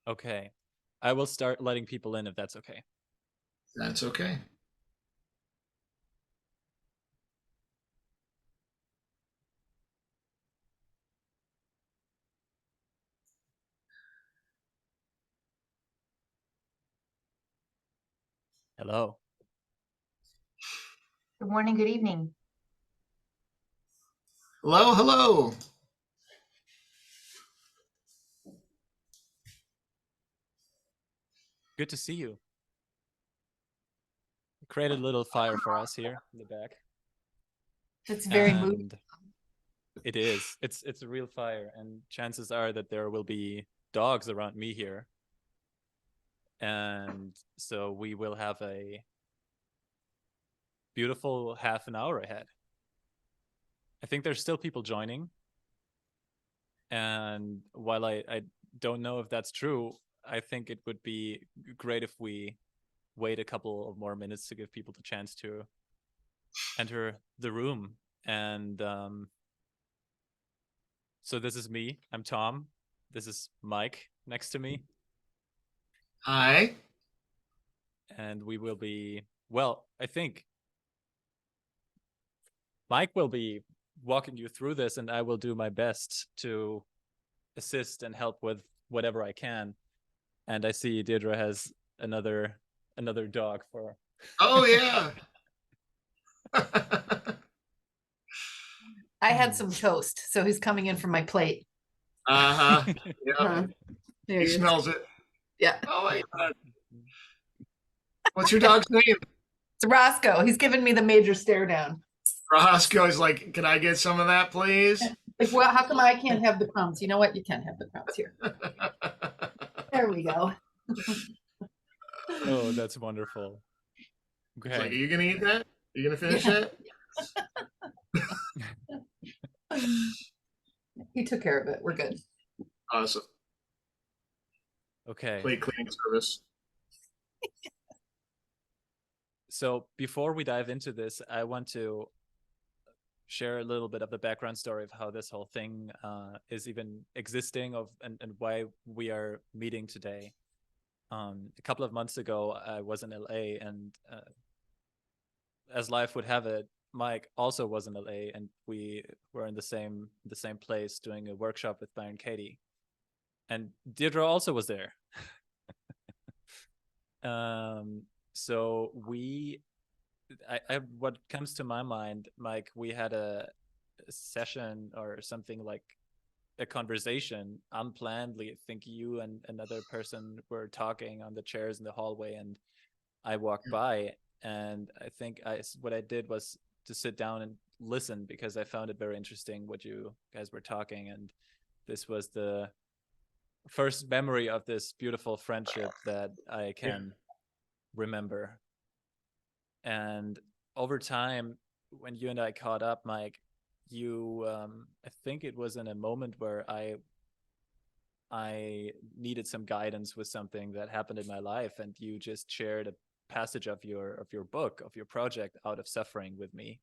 Okay. I will start letting people in if that's okay. That's okay. Hello. Good morning, good evening. Hello, hello. Good to see you. Created a little fire for us here in the back. It's very moody. And it is. It's a real fire, and chances are that there will be dogs around me here. And so we will have a beautiful half an hour ahead. I think there's still people joining. And while I don't know if that's true, I think it would be great if we wait a couple of more minutes to give people the chance to enter the room. And so this is me. I'm Tom. This is Mike next to me. Hi. And we will be, well, I think Mike will be walking you through this, and I will do my best to assist and help with whatever I can. And I see Deirdre has another dog for. Oh yeah. I had some toast, so he's coming in from my plate. Uh-huh. Yeah. There He he is. smells it. Yeah, Oh my God. What's your dog's name? it's Roscoe. He's giving me the major stare down. Roscoe's like, can I get some of that, please? Like, well, how come I can't have the crumbs? You know what? You can have the crumbs here. There we go. Oh, that's wonderful. It's like, are Okay. you gonna eat that? Are you gonna finish Yeah. that? He took care of it. We're good. Awesome. Okay. Plate cleaning service. So before we dive into this, I want to share a little bit of the background story of how this whole thing is even existing and why we are meeting today. A couple of months ago, I was in LA, and as life would have it, Mike also was in LA, and we were in the same place doing a workshop with Byron Katie, and Deirdre also was there. So what comes to my mind, Mike, we had a session or something like a conversation unplannedly. I think you and another person were talking on the chairs in the hallway, and I walked by, and I think what I did was to sit down and listen because I found it very interesting what you guys were talking, and this was the first memory of this beautiful friendship that I can remember. And over time, when you and I caught up, Mike, you I think it was in a moment where I needed some guidance with something that happened in my life, and you just shared a passage of your book, of your project, Out of Suffering, with me.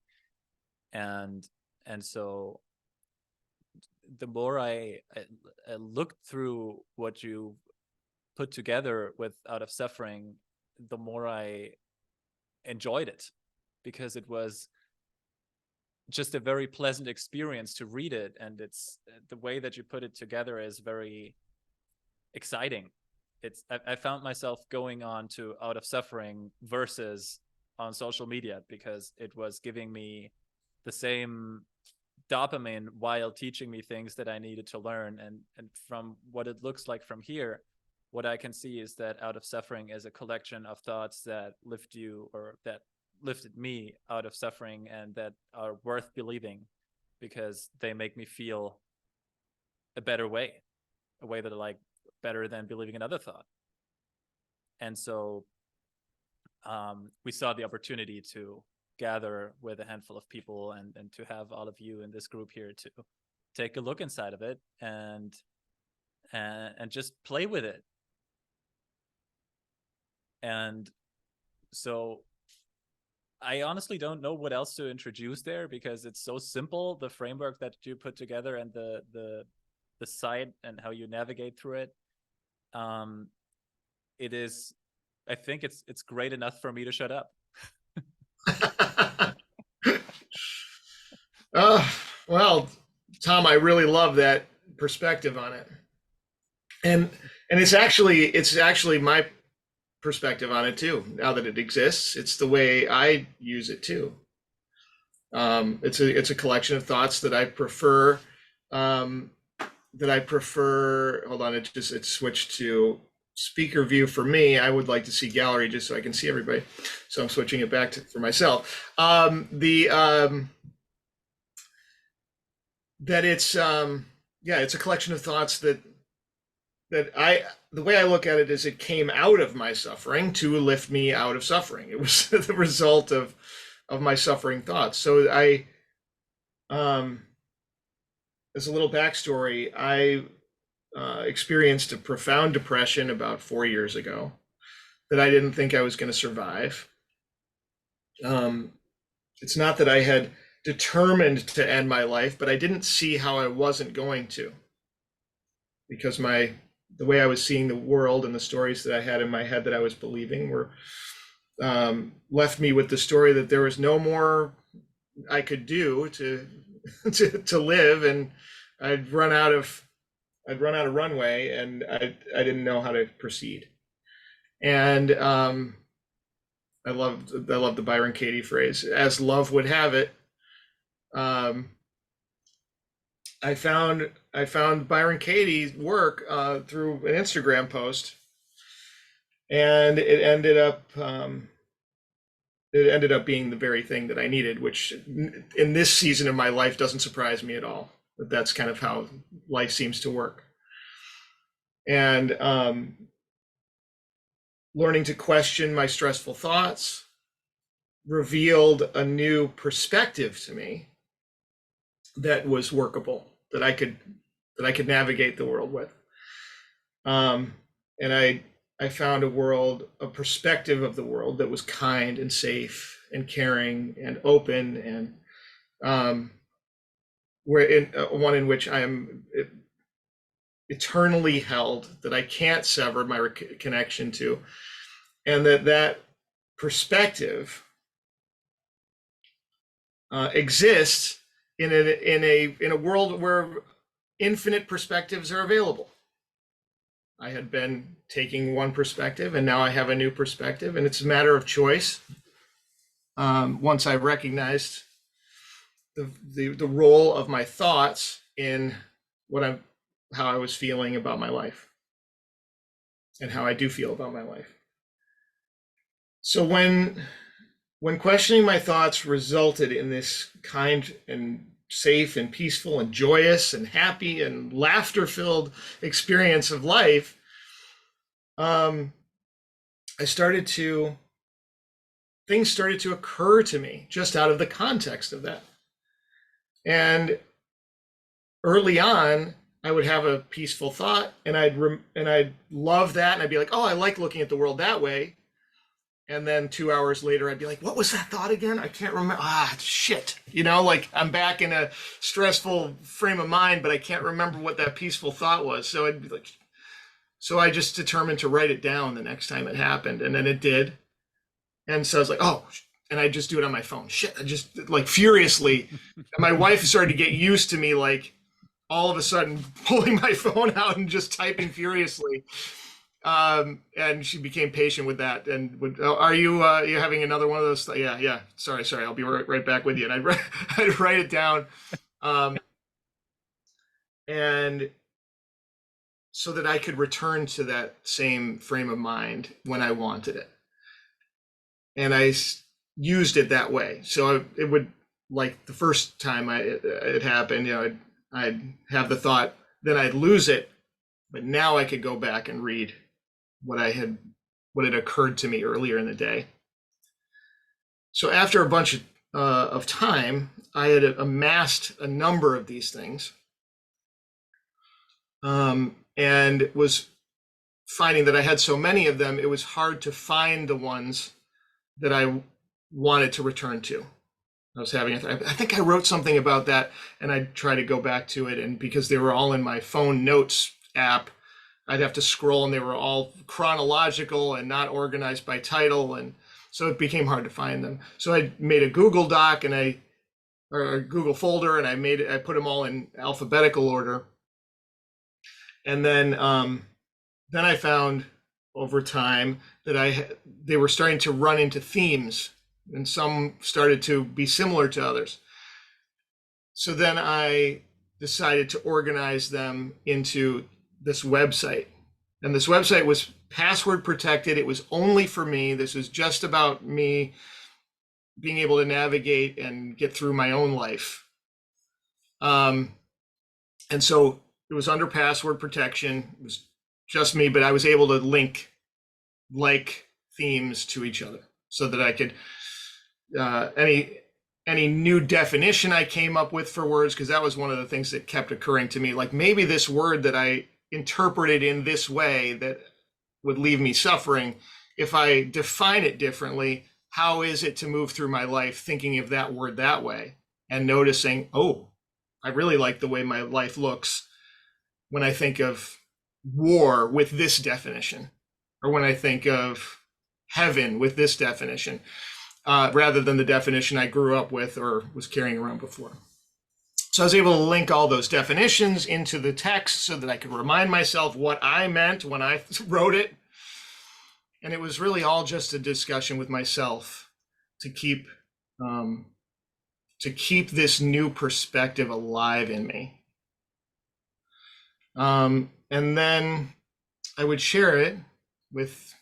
And so the more I looked through what you put together with Out of Suffering, the more I enjoyed it, because it was just a very pleasant experience to read it, and it's the way that you put it together is very exciting. I found myself going on to Out of Suffering versus on social media because it was giving me the same dopamine while teaching me things that I needed to learn. And from what it looks like from here, what I can see is that Out of Suffering is a collection of thoughts that lift you, or that lifted me out of suffering, and that are worth believing because they make me feel a better way, a way that I like better than believing another thought. And so we saw the opportunity to gather with a handful of people, and to have all of you in this group here to take a look inside of it and just play with it. And so I honestly don't know what else to introduce there, because it's so simple, the framework that you put together and the site and how you navigate through it. it is, I think it's great enough for me to shut up. Well, Tom, I really love that perspective on it. And it's actually my perspective on it too. Now that it exists, it's the way I use it too. It's a collection of thoughts that I prefer. Hold on, it switched to speaker view for me. I would like to see gallery just so I can see everybody. So I'm switching it back for myself. That it's it's a collection of thoughts that the way I look at it is it came out of my suffering to lift me out of suffering. It was the result of my suffering thoughts. So as a little backstory, I experienced a profound depression about 4 years ago that I didn't think I was going to survive. It's not that I had determined to end my life, but I didn't see how I wasn't going to, because the way I was seeing the world and the stories that I had in my head that I was believing were left me with the story that there was no more I could do to live, and I'd run out of runway, and I didn't know how to proceed. And I love the Byron Katie phrase, as love would have it. I found Byron Katie's work through an Instagram post, and it ended up being the very thing that I needed, which in this season of my life doesn't surprise me at all. But that's kind of how life seems to work. And learning to question my stressful thoughts revealed a new perspective to me that was workable, that I could navigate the world with. And I found a perspective of the world that was kind and safe and caring and open, and one in which I am eternally held, that I can't sever my connection to, and that perspective exists in a world where infinite perspectives are available. I had been taking one perspective, and now I have a new perspective, and it's a matter of choice. Once I recognized the role of my thoughts in how I was feeling about my life, and how I do feel about my life. So when questioning my thoughts resulted in this kind and safe and peaceful and joyous and happy and laughter-filled experience of life, things started to occur to me just out of the context of that. And early on, I would have a peaceful thought, and I'd love that, and I'd be like, oh, I like looking at the world that way. And then 2 hours later, I'd be like, what was that thought again? I can't remember. Shit. Like I'm back in a stressful frame of mind, but I can't remember what that peaceful thought was. So I'd be like, so I just determined to write it down the next time it happened. And then it did. And so I was like, oh, and I just do it on my phone. Shit. I just like furiously. And my wife started to get used to me, like all of a sudden pulling my phone out and just typing furiously. And she became patient with that, and would, oh, are you having another one of those? Yeah. Sorry. I'll be right back with you. And I'd write it down, and so that I could return to that same frame of mind when I wanted it. And I used it that way. So it would, like the first time it happened, I'd have the thought, then I'd lose it, but now I could go back and read what had occurred to me earlier in the day. So after a bunch of time, I had amassed a number of these things, and was finding that I had so many of them, it was hard to find the ones that I wanted to return to. I think I wrote something about that, and I'd try to go back to it, and because they were all in my phone notes app, I'd have to scroll, and they were all chronological and not organized by title, and so it became hard to find them. So I made a Google Doc or a Google folder, and I put them all in alphabetical order, and then I found over time that they were starting to run into themes, and some started to be similar to others. So then I decided to organize them into this website. And this website was password protected. It was only for me. This was just about me being able to navigate and get through my own life. And so it was under password protection. It was just me, but I was able to link like themes to each other so that I could, any new definition I came up with for words, because that was one of the things that kept occurring to me. Like, maybe this word that I interpreted in this way that would leave me suffering, if I define it differently, how is it to move through my life thinking of that word that way and noticing, oh, I really like the way my life looks when I think of war with this definition, or when I think of heaven with this definition, rather than the definition I grew up with or was carrying around before. So I was able to link all those definitions into the text so that I could remind myself what I meant when I wrote it. And it was really all just a discussion with myself to keep this new perspective alive in me. And then I would share it with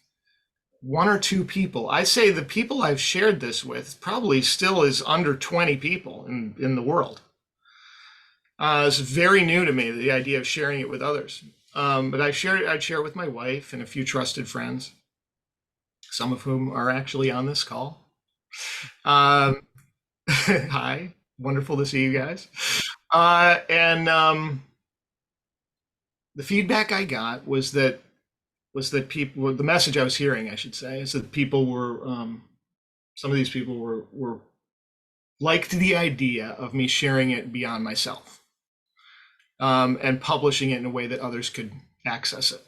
one or two people. I say the people I've shared this with probably still is under 20 people in the world. It's very new to me, the idea of sharing it with others. But I'd share it with my wife and a few trusted friends, some of whom are actually on this call. Hi, wonderful to see you guys. The feedback I got was that people, the message I was hearing, I should say, is that people were, some of these people were liked the idea of me sharing it beyond myself, and publishing it in a way that others could access it.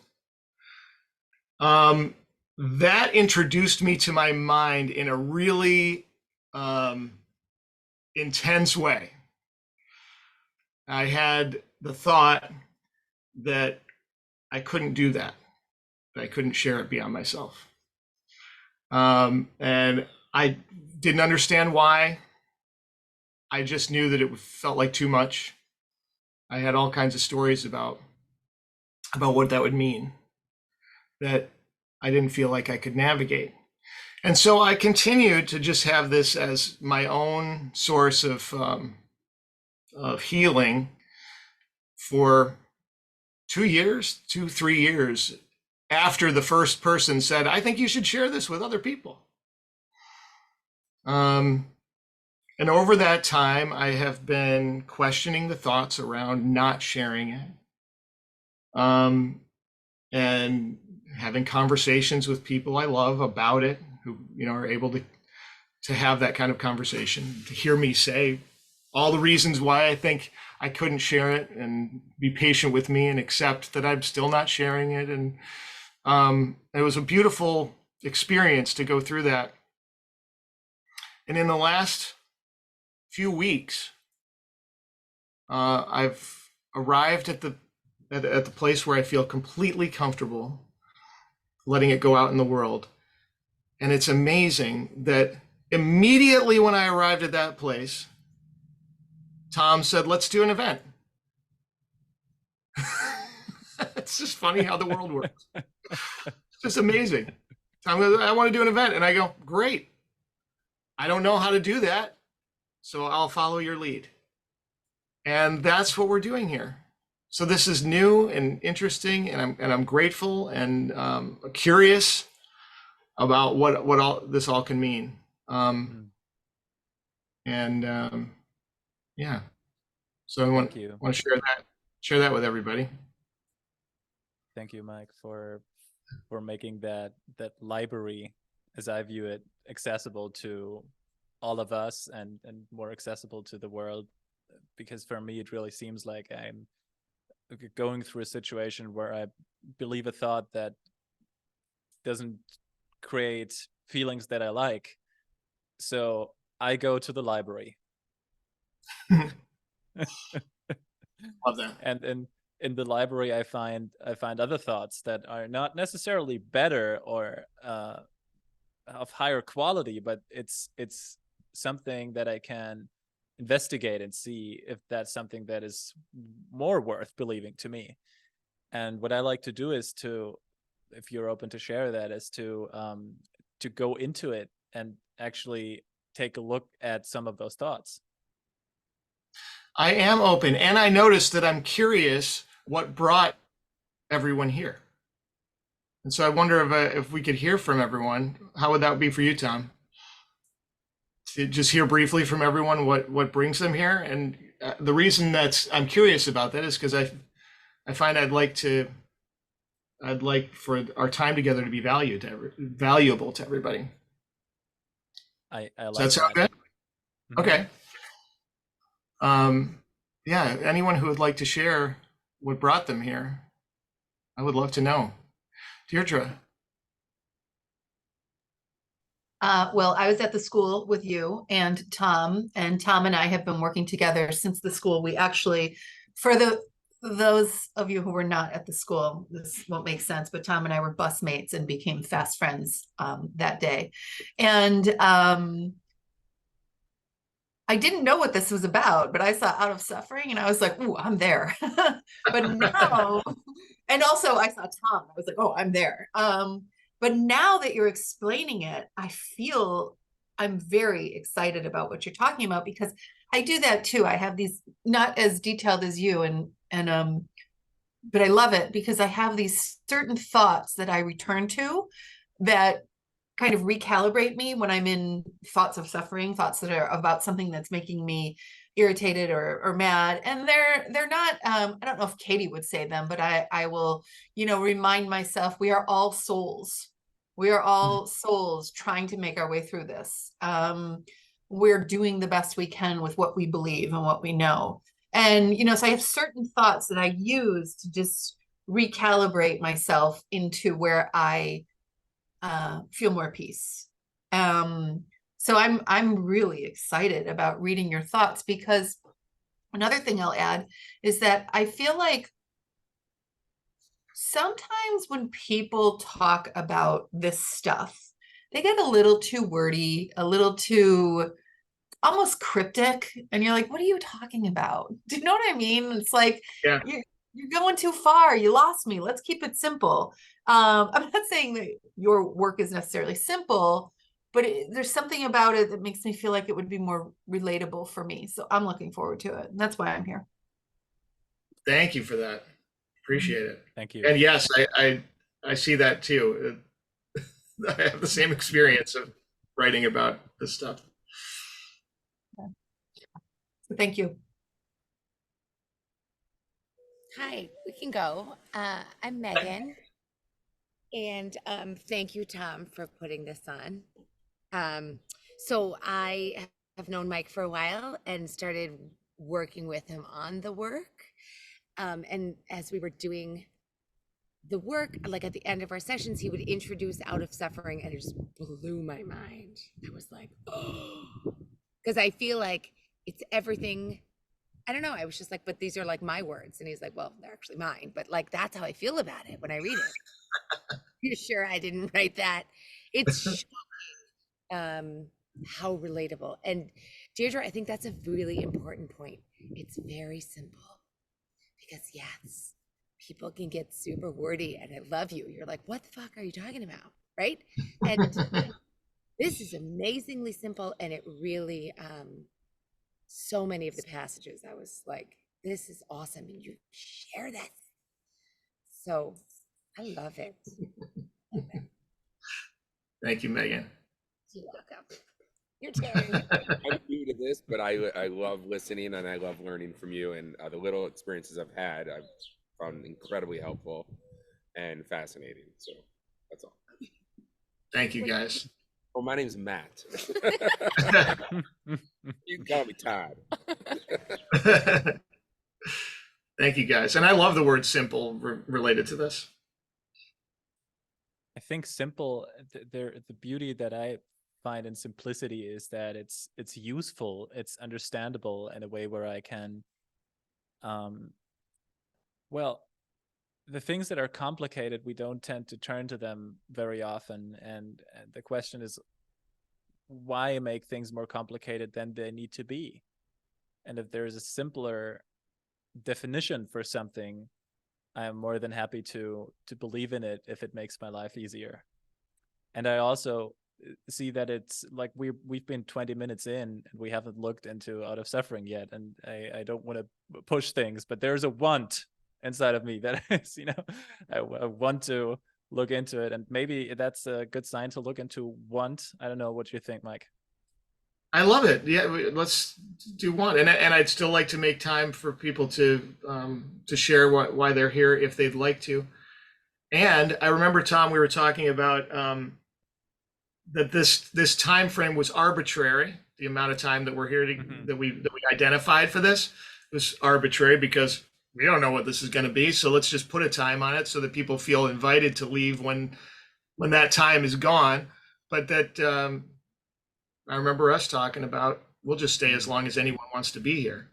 That introduced me to my mind in a really intense way. I had the thought that I couldn't do that I couldn't share it beyond myself. And I didn't understand why. I just knew that it felt like too much. I had all kinds of stories about what that would mean, that I didn't feel like I could navigate. And so I continued to just have this as my own source of healing for 3 years after the first person said, I think you should share this with other people. And over that time, I have been questioning the thoughts around not sharing it, and having conversations with people I love about it, who are able to have that kind of conversation, to hear me say all the reasons why I think I couldn't share it, and be patient with me and accept that I'm still not sharing it. And it was a beautiful experience to go through that. And in the last few weeks, I've arrived at the place where I feel completely comfortable letting it go out in the world. And it's amazing that immediately when I arrived at that place, Tom said, let's do an event. It's just funny how the world works. It's just amazing. Tom goes, I want to do an event. And I go, great. I don't know how to do that, so I'll follow your lead. And that's what we're doing here. So this is new and interesting, and I'm grateful and curious about what all this all can mean. Yeah. So I want to share that with everybody. Thank you, Mike, for making that library, as I view it, accessible to all of us and more accessible to the world. Because for me, it really seems like I'm going through a situation where I believe a thought that doesn't create feelings that I like. So I go to the library. Love that. And in the library, I find other thoughts that are not necessarily better or of higher quality, but it's something that I can investigate and see if that's something that is more worth believing to me. And what I like to do is to, if you're open to share that, is to go into it and actually take a look at some of those thoughts. I am open, and I noticed that I'm curious what brought everyone here. And so I wonder if we could hear from everyone. How would that be for you, Tom? To just hear briefly from everyone what brings them here. And the reason I'm curious about that is because I find I'd like for our time together to be valuable to everybody. I like Does that sound good? Okay. Yeah, anyone who would like to share what brought them here, I would love to know. Deirdre. Well, I was at the school with you and Tom and I have been working together since the school. We actually, for those of you who were not at the school, this won't make sense, but Tom and I were bus mates and became fast friends that day. And I didn't know what this was about, but I saw Out of Suffering and I was like, ooh, I'm there. But now, and also I saw Tom, I was like, oh, I'm there. But now that you're explaining it, I feel I'm very excited about what you're talking about, because I do that too. I have these, not as detailed as you, but I love it because I have these certain thoughts that I return to that kind of recalibrate me when I'm in thoughts of suffering, thoughts that are about something that's making me irritated or mad. And they're not, I don't know if Katie would say them, but I will, remind myself we are all souls. We are all souls trying to make our way through this. We're doing the best we can with what we believe and what we know. And, so I have certain thoughts that I use to just recalibrate myself into where I feel more peace. So I'm really excited about reading your thoughts, because another thing I'll add is that I feel like sometimes when people talk about this stuff, they get a little too wordy, a little too almost cryptic, and you're like, what are you talking about? Do you know what I mean? It's like, yeah. You're going too far. You lost me. Let's keep it simple. I'm not saying that your work is necessarily simple, but there's something about it that makes me feel like it would be more relatable for me. So I'm looking forward to it. And that's why I'm here. Thank you for that. Appreciate it. Thank you. And yes, I see that too. I have the same experience of writing about this stuff. So thank you. Hi, we can go. I'm Megan, and thank you, Tom, for putting this on. So I have known Mike for a while and started working with him on the work. And as we were doing the work, like at the end of our sessions, he would introduce Out of Suffering, and it just blew my mind. I was like, oh, because I feel like it's everything. I don't know. I was just like, but these are like my words. And he's like, well, they're actually mine. But like, that's how I feel about it when I read it. You sure I didn't write that? It's shocking, how relatable. And Deirdre, I think that's a really important point. It's very simple, because yes, people can get super wordy, and I love you. You're like, what the fuck are you talking about? Right? And this is amazingly simple. And it really, so many of the passages, I was like, this is awesome. And you share that. So I love it. Thank you, Megan. You're welcome. You're Terry. I'm new to this, but I love listening, and I love learning from you. And the little experiences I've had, I've found incredibly helpful and fascinating. So that's all. Thank you, guys. Oh, my name's Matt. You can call me Todd. Thank you, guys. And I love the word simple related to this. I think simple, the beauty that I find in simplicity is that it's useful, it's understandable in a way where I can, well, the things that are complicated, we don't tend to turn to them very often. And the question is, why make things more complicated than they need to be? And if there's a simpler definition for something, I'm more than happy to believe in it if it makes my life easier. And I also see that it's like we've been 20 minutes in and we haven't looked into Out of Suffering yet. And I don't want to push things, but there's a want inside of me that is, I want to look into it. And maybe that's a good sign to look into want. I don't know what you think, Mike. I love it. Yeah, let's do one. And I'd still like to make time for people to share why they're here if they'd like to. And I remember, Tom, we were talking about that this time frame was arbitrary. The amount of time that we're here that we identified for this was arbitrary because we don't know what this is going to be. So let's just put a time on it so that people feel invited to leave when that time is gone. But that I remember us talking about, we'll just stay as long as anyone wants to be here.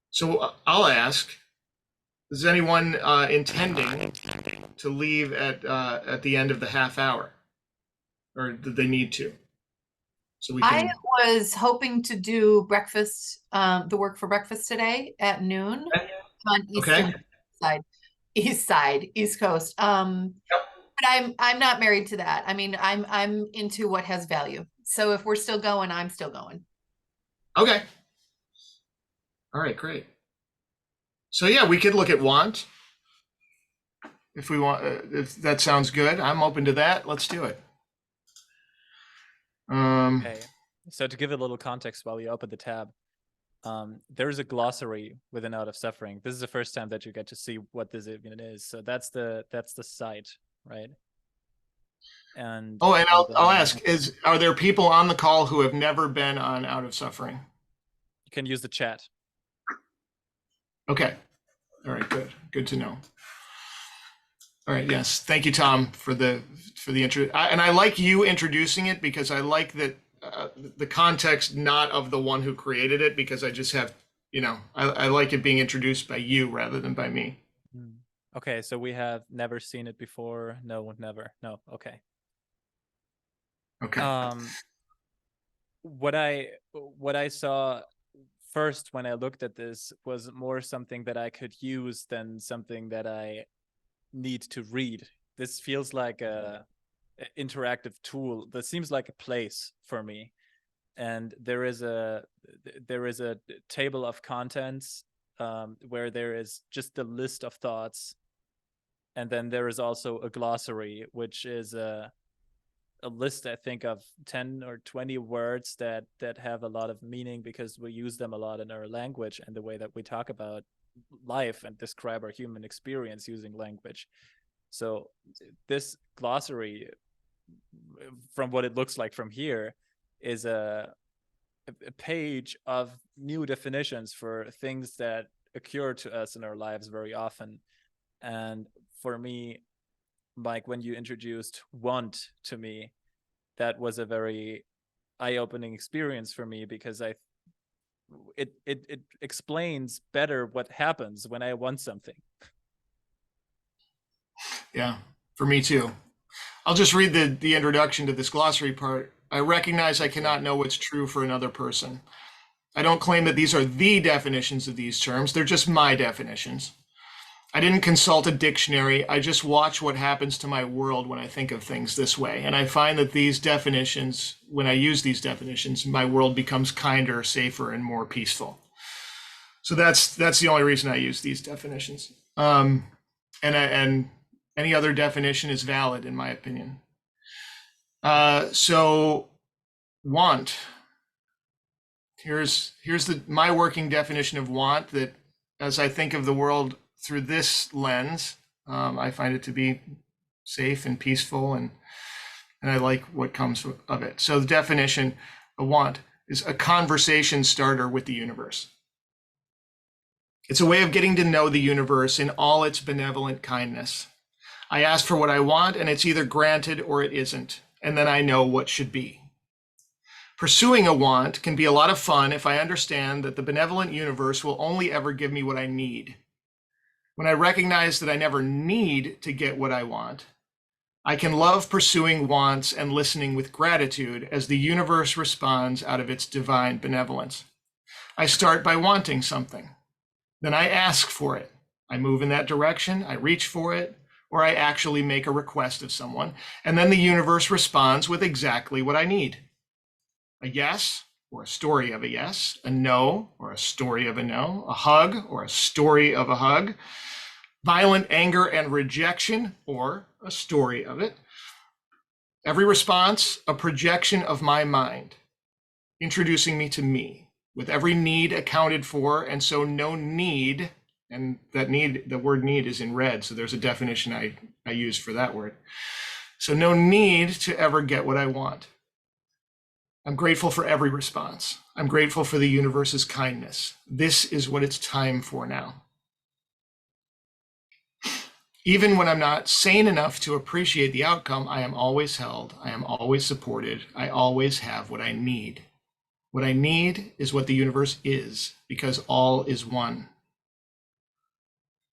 So I'll ask, is anyone intending to leave at the end of the half hour, or do they need to? So we can. I was hoping to do breakfast, the work for breakfast today at noon on East Coast. But I'm not married to that. I mean, I'm into what has value. So if we're still going, I'm still going. Okay. All right, great. So yeah, we could look at want. If we want, if that sounds good, I'm open to that. Let's do it. Okay. So to give a little context while we open the tab, there's a glossary within Out of Suffering. This is the first time that you get to see what this even is. So that's the site, right? And I'll ask: are there people on the call who have never been on Out of Suffering? You can use the chat. Okay. All right. Good to know. All right. Yes. Thank you, Tom, for the intro. And I like you introducing it because I like that the context not of the one who created it, because I just have, I like it being introduced by you rather than by me. Okay. So we have never seen it before. No, never. No. Okay. Okay. What I saw first when I looked at this was more something that I could use than something that I need to read. This feels like a interactive tool. That seems like a place for me. And there is a table of contents where there is just the list of thoughts, and then there is also a glossary, which is a list, I think, of 10 or 20 words that have a lot of meaning because we use them a lot in our language and the way that we talk about life and describe our human experience using language. So this glossary, from what it looks like from here, is a page of new definitions for things that occur to us in our lives very often. And for me, Mike, when you introduced want to me, that was a very eye-opening experience for me because it explains better what happens when I want something. Yeah, for me too. I'll just read the introduction to this glossary part. I recognize I cannot know what's true for another person. I don't claim that these are the definitions of these terms. They're just my definitions. I didn't consult a dictionary. I just watch what happens to my world when I think of things this way. And I find that these definitions, when I use these definitions, my world becomes kinder, safer, and more peaceful. So that's the only reason I use these definitions. And any other definition is valid in my opinion. So want. Here's my working definition of want, that as I think of the world through this lens, I find it to be safe and peaceful, and I like what comes of it. So the definition of want is a conversation starter with the universe. It's a way of getting to know the universe in all its benevolent kindness. I ask for what I want, and it's either granted or it isn't, and then I know what should be. Pursuing a want can be a lot of fun if I understand that the benevolent universe will only ever give me what I need. When I recognize that I never need to get what I want, I can love pursuing wants and listening with gratitude as the universe responds out of its divine benevolence. I start by wanting something. Then I ask for it. I move in that direction, I reach for it, or I actually make a request of someone, and then the universe responds with exactly what I need. A yes, or a story of a yes, a no, or a story of a no, a hug, or a story of a hug, violent anger and rejection, or a story of it. Every response, a projection of my mind, introducing me to me, with every need accounted for, and so no need, and that need, the word need is in red, so there's a definition I use for that word. So no need to ever get what I want. I'm grateful for every response. I'm grateful for the universe's kindness. This is what it's time for now. Even when I'm not sane enough to appreciate the outcome, I am always held. I am always supported. I always have what I need. What I need is what the universe is, because all is one.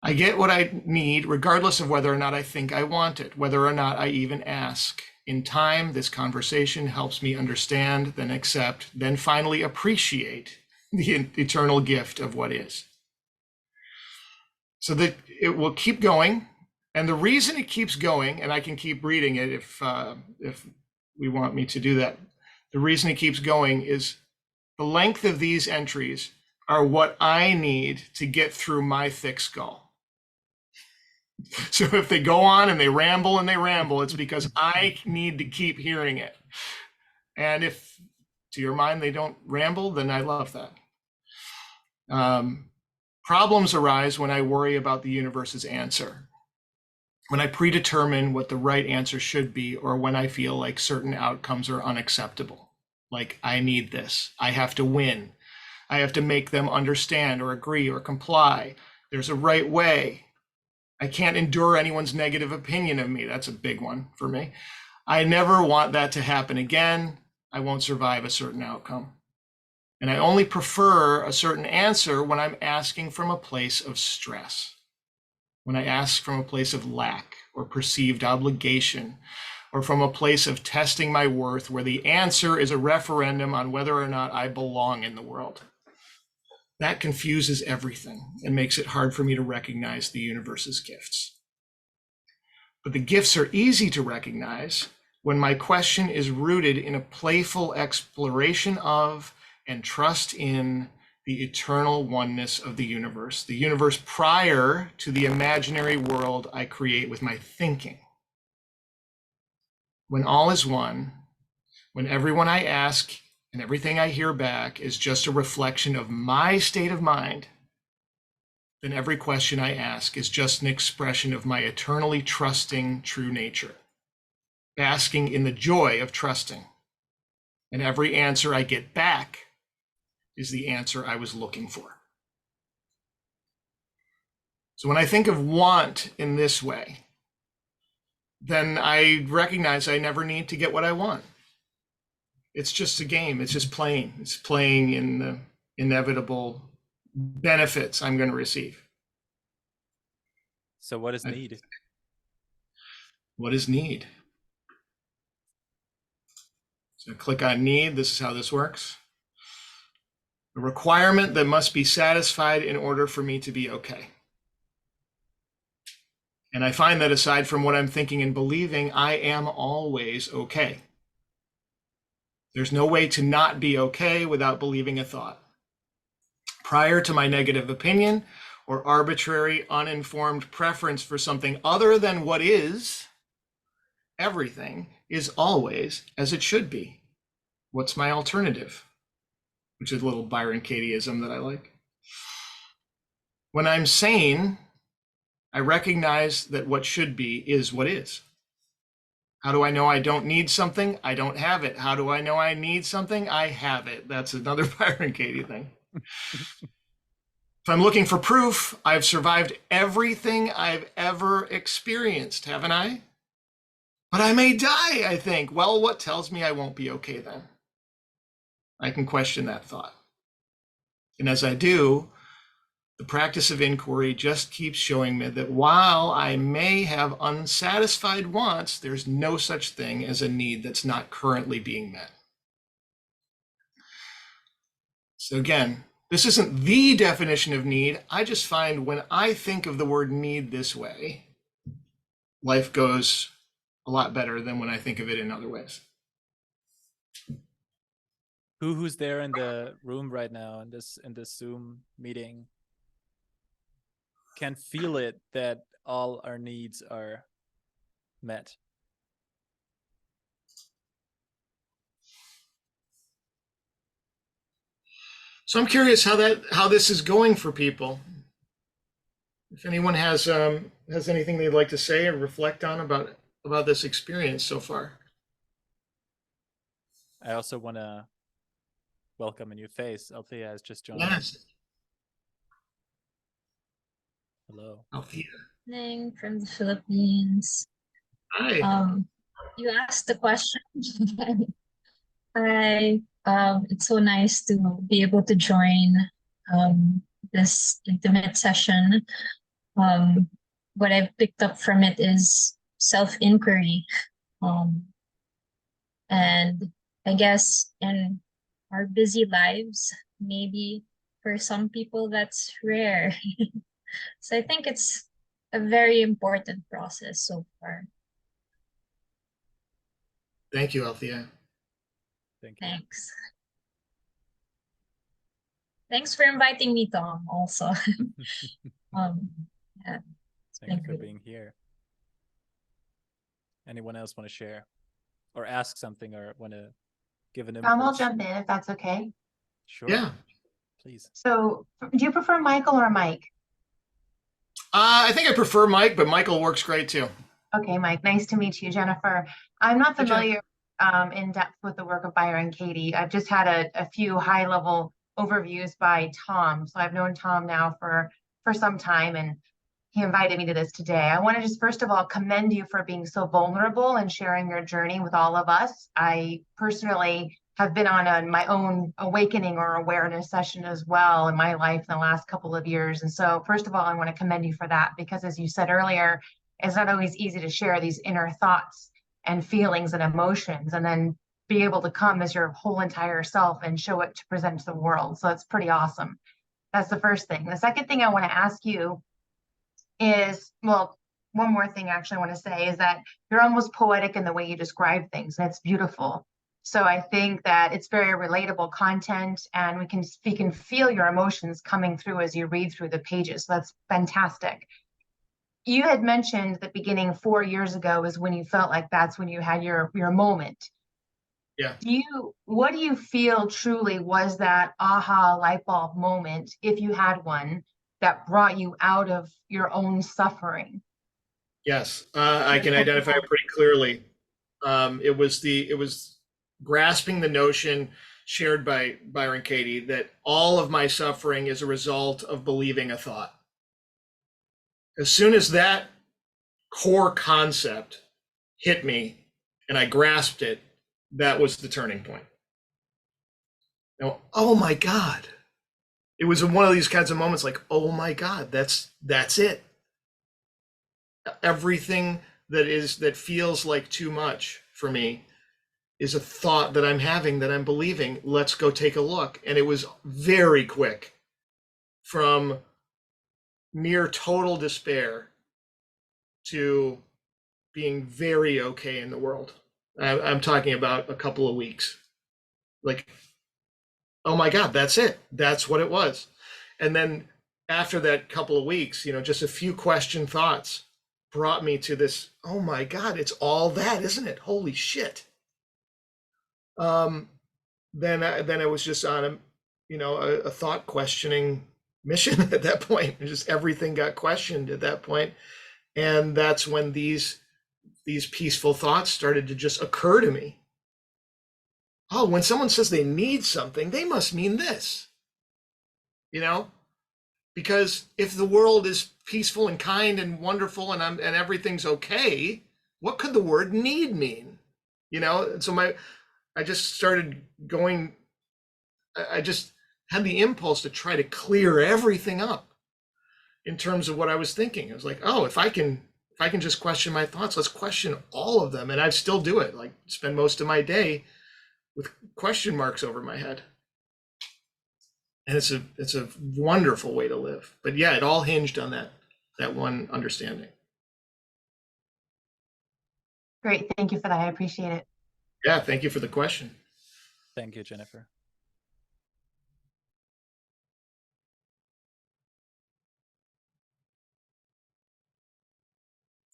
I get what I need regardless of whether or not I think I want it, whether or not I even ask. In time, this conversation helps me understand, then accept, then finally appreciate the eternal gift of what is. So that it will keep going. And the reason it keeps going, and I can keep reading it if we want me to do that, the reason it keeps going is the length of these entries are what I need to get through my thick skull. So if they go on and they ramble, it's because I need to keep hearing it. And if, to your mind, they don't ramble, then I love that. Problems arise when I worry about the universe's answer, when I predetermine what the right answer should be, or when I feel like certain outcomes are unacceptable. Like, I need this, I have to win, I have to make them understand or agree or comply. There's a right way. I can't endure anyone's negative opinion of me. That's a big one for me. I never want that to happen again. I won't survive a certain outcome. And I only prefer a certain answer when I'm asking from a place of stress, when I ask from a place of lack or perceived obligation, or from a place of testing my worth, where the answer is a referendum on whether or not I belong in the world. That confuses everything and makes it hard for me to recognize the universe's gifts. But the gifts are easy to recognize when my question is rooted in a playful exploration of and trust in the eternal oneness of the universe prior to the imaginary world I create with my thinking. When all is one, when everyone I ask and everything I hear back is just a reflection of my state of mind, then every question I ask is just an expression of my eternally trusting true nature, basking in the joy of trusting. And every answer I get back is the answer I was looking for. So when I think of want in this way, then I recognize I never need to get what I want. It's just a game. It's just playing. It's playing in the inevitable benefits I'm going to receive. So what is need? What is need? So click on need. This is how this works. A requirement that must be satisfied in order for me to be okay. And I find that aside from what I'm thinking and believing, I am always okay. There's no way to not be okay without believing a thought. Prior to my negative opinion or arbitrary, uninformed preference for something other than what is, everything is always as it should be. What's my alternative? Which is a little Byron Katieism that I like. When I'm sane, I recognize that what should be is what is. How do I know I don't need something? I don't have it. How do I know I need something? I have it. That's another Byron Katie thing. If I'm looking for proof, I've survived everything I've ever experienced, haven't I? But I may die, I think. Well, what tells me I won't be okay then? I can question that thought. And as I do, the practice of inquiry just keeps showing me that while I may have unsatisfied wants, there's no such thing as a need that's not currently being met. So again, this isn't the definition of need. I just find when I think of the word need this way, life goes a lot better than when I think of it in other ways. Who's there in the room right now in this Zoom meeting can feel it that all our needs are met? So I'm curious how this is going for people. If anyone has anything they'd like to say or reflect on about this experience so far. I also want to welcome a new face. Althea has just joined. Yes. Hello. Althea. Evening from the Philippines. Hi. You asked the question. It's so nice to be able to join this intimate session. What I've picked up from it is self-inquiry. And I guess in our busy lives, maybe for some people that's rare. So I think it's a very important process so far. Thank you, Althea. Thank you. Thanks. Thanks for inviting me, Tom, also. Yeah, Thank you for being here. Anyone else want to share or ask something or want to give an input? I'll jump in if that's okay. Sure. Yeah. Please. So do you prefer Michael or Mike? I think I prefer Mike, but Michael works great too. Okay, Mike, nice to meet you, Jennifer. I'm not Hi, Jen. familiar in depth with the work of Byron Katie. I've just had a few high level overviews by Tom. So I've known Tom now for some time, and he invited me to this today. I want to just first of all commend you for being so vulnerable and sharing your journey with all of us. I personally have been on my own awakening or awareness session as well in my life in the last couple of years. And so first of all, I want to commend you for that, because as you said earlier, it's not always easy to share these inner thoughts and feelings and emotions and then be able to come as your whole entire self and show it to present to the world. So that's pretty awesome. That's the first thing. The second thing I want to ask you is, well, one more thing actually I want to say is that you're almost poetic in the way you describe things, and it's beautiful. So I think that it's very relatable content, and we can feel your emotions coming through as you read through the pages. So that's fantastic. You had mentioned the beginning 4 years ago is when you felt like that's when you had your moment. Yeah. What do you feel truly was that aha light bulb moment, if you had one, that brought you out of your own suffering? Yes, I can identify it pretty clearly. It was grasping the notion shared by Byron Katie that all of my suffering is a result of believing a thought. As soon as that core concept hit me and I grasped it, that was the turning point. Now, oh my God. It was one of these kinds of moments like, oh my God, that's it. Everything that feels like too much for me is a thought that I'm having, that I'm believing. Let's go take a look. And it was very quick from near total despair to being very okay in the world. I'm talking about a couple of weeks. Like, oh my God, that's it. That's what it was. And then after that couple of weeks, just a few question thoughts brought me to this, oh my God, it's all that, isn't it? Holy shit. Then I was just on a thought questioning mission at that point. Just everything got questioned at that point. And that's when these peaceful thoughts started to just occur to me. Oh, when someone says they need something, they must mean this. Because if the world is peaceful and kind and wonderful and everything's okay, what could the word need mean? You know, so I just started going, I just had the impulse to try to clear everything up in terms of what I was thinking. I was like, oh, if I can just question my thoughts, let's question all of them. And I still do it, like spend most of my day with question marks over my head. And it's a wonderful way to live. But yeah, it all hinged on that one understanding. Great. Thank you for that. I appreciate it. Yeah, thank you for the question. Thank you, Jennifer.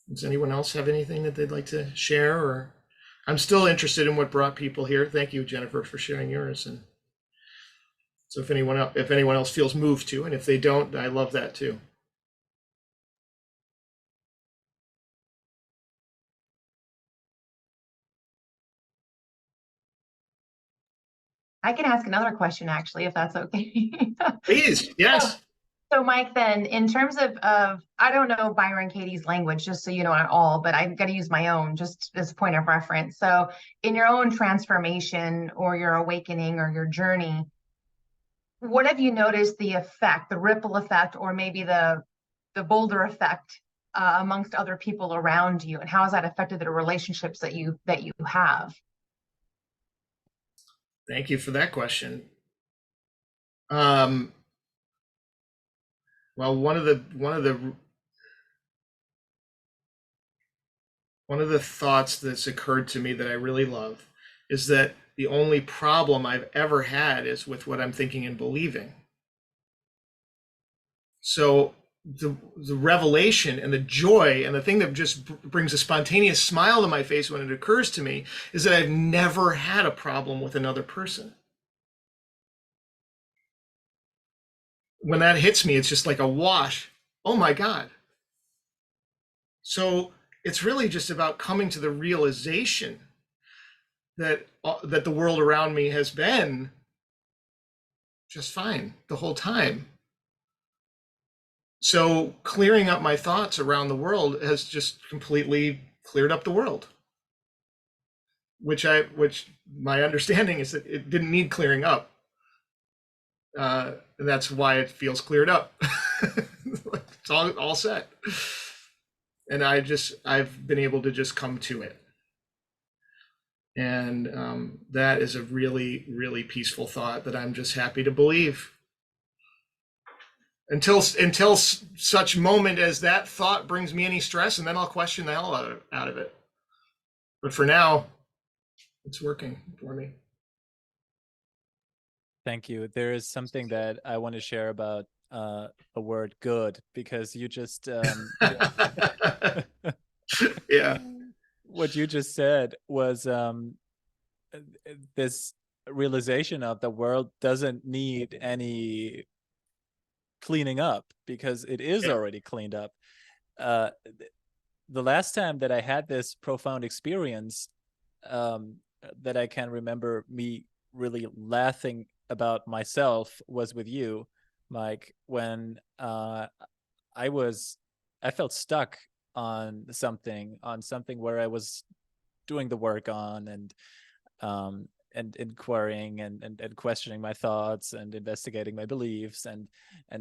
Does anyone else have anything that they'd like to share? Or I'm still interested in what brought people here. Thank you, Jennifer, for sharing yours. And so if anyone else feels moved to, and if they don't, I love that too. I can ask another question, actually, if that's okay. Please, yes. So Mike, then in terms of I don't know Byron Katie's language, just so you know at all, but I've got to use my own just as a point of reference. So in your own transformation or your awakening or your journey, what have you noticed the effect, the ripple effect, or maybe the boulder effect amongst other people around you, and how has that affected the relationships that you have? Thank you for that question. Well, one of the thoughts that's occurred to me that I really love is that the only problem I've ever had is with what I'm thinking and believing. So the revelation and the joy and the thing that just brings a spontaneous smile to my face when it occurs to me is that I've never had a problem with another person. When that hits me, it's just like a wash. Oh my God. So it's really just about coming to the realization that the world around me has been just fine the whole time. So clearing up my thoughts around the world has just completely cleared up the world. Which my understanding is that it didn't need clearing up. And that's why it feels cleared up. It's all set. And I've been able to just come to it. And that is a really, really peaceful thought that I'm just happy to believe. Until such moment as that thought brings me any stress, and then I'll question the hell out of it. But for now, it's working for me. Thank you. There is something that I want to share about the word good, because you just yeah. What you just said was this realization of the world doesn't need any cleaning up because it is already cleaned up. The last time that I had this profound experience, that I can remember me really laughing about myself, was with you, Mike, when I felt stuck on something where I was doing the work on and inquiring and questioning my thoughts and investigating my beliefs, and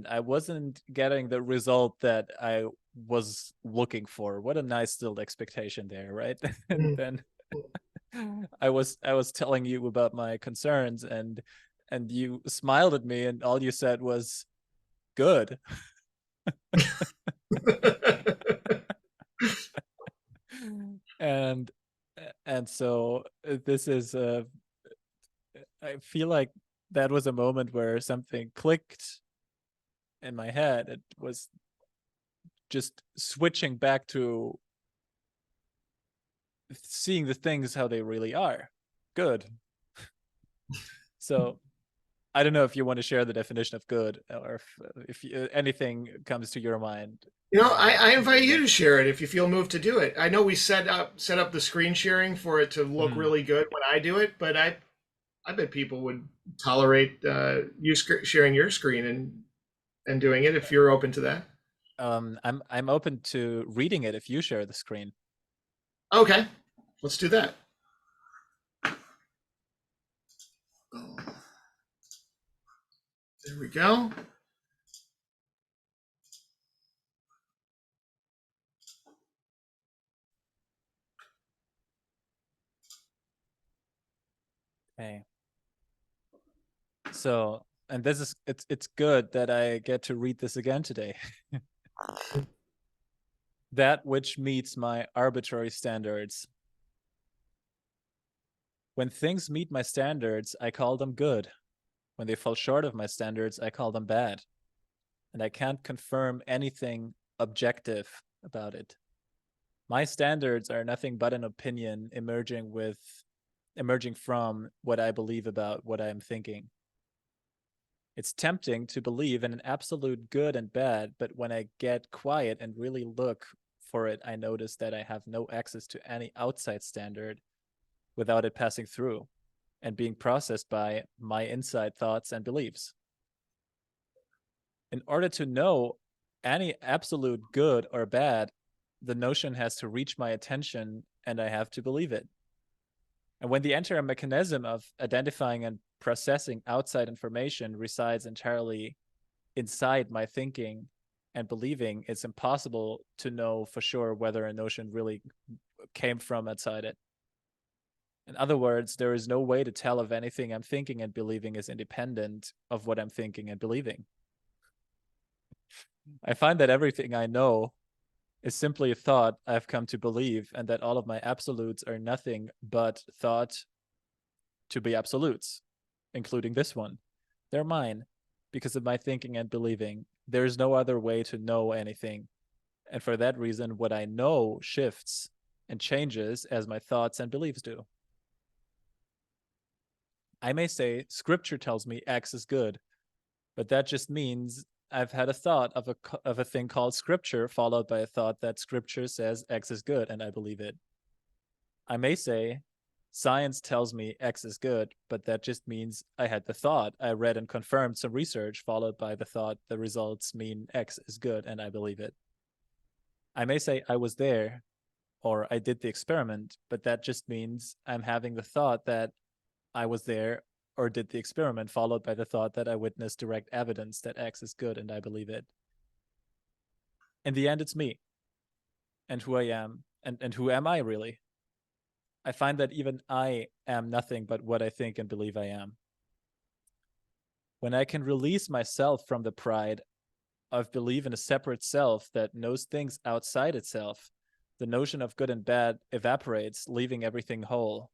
I wasn't getting the result that I was looking for. What a nice little expectation there, right? And then I was telling you about my concerns, and you smiled at me, and all you said was good. and so this is I feel like that was a moment where something clicked in my head. It was just switching back to seeing the things how they really are. Good. So I don't know if you want to share the definition of good, or if anything comes to your mind. You know, I invite you to share it if you feel moved to do it. I know we set up the screen sharing for it to look really good when I do it, but I bet people would tolerate you sharing your screen, and and doing it if you're open to that. I'm open to reading it if you share the screen. Okay, let's do that. There we go. Okay. So, and this is it's good that I get to read this again today. That which meets my arbitrary standards. When things meet my standards, I call them good. When they fall short of my standards, I call them bad. And I can't confirm anything objective about it. My standards are nothing but an opinion emerging from what I believe about what I'm thinking. It's tempting to believe in an absolute good and bad, but when I get quiet and really look for it, I notice that I have no access to any outside standard without it passing through and being processed by my inside thoughts and beliefs. In order to know any absolute good or bad, the notion has to reach my attention and I have to believe it. And when the entire mechanism of identifying and processing outside information resides entirely inside my thinking and believing, it's impossible to know for sure whether a notion really came from outside it. In other words, there is no way to tell if anything I'm thinking and believing is independent of what I'm thinking and believing. I find that everything I know is simply a thought I've come to believe, and that all of my absolutes are nothing but thought to be absolutes, including this one. They're mine because of my thinking and believing. There is no other way to know anything. And for that reason, what I know shifts and changes as my thoughts and beliefs do. I may say, Scripture tells me X is good, but that just means I've had a thought of a thing called Scripture, followed by a thought that Scripture says X is good, and I believe it. I may say, science tells me X is good, but that just means I had the thought. I read and confirmed some research, followed by the thought the results mean X is good, and I believe it. I may say I was there, or I did the experiment, but that just means I'm having the thought that I was there or did the experiment, followed by the thought that I witnessed direct evidence that X is good and I believe it. In the end, it's me and who I am. And who am I really? I find that even I am nothing but what I think and believe I am. When I can release myself from the pride of belief in a separate self that knows things outside itself, the notion of good and bad evaporates, leaving everything whole.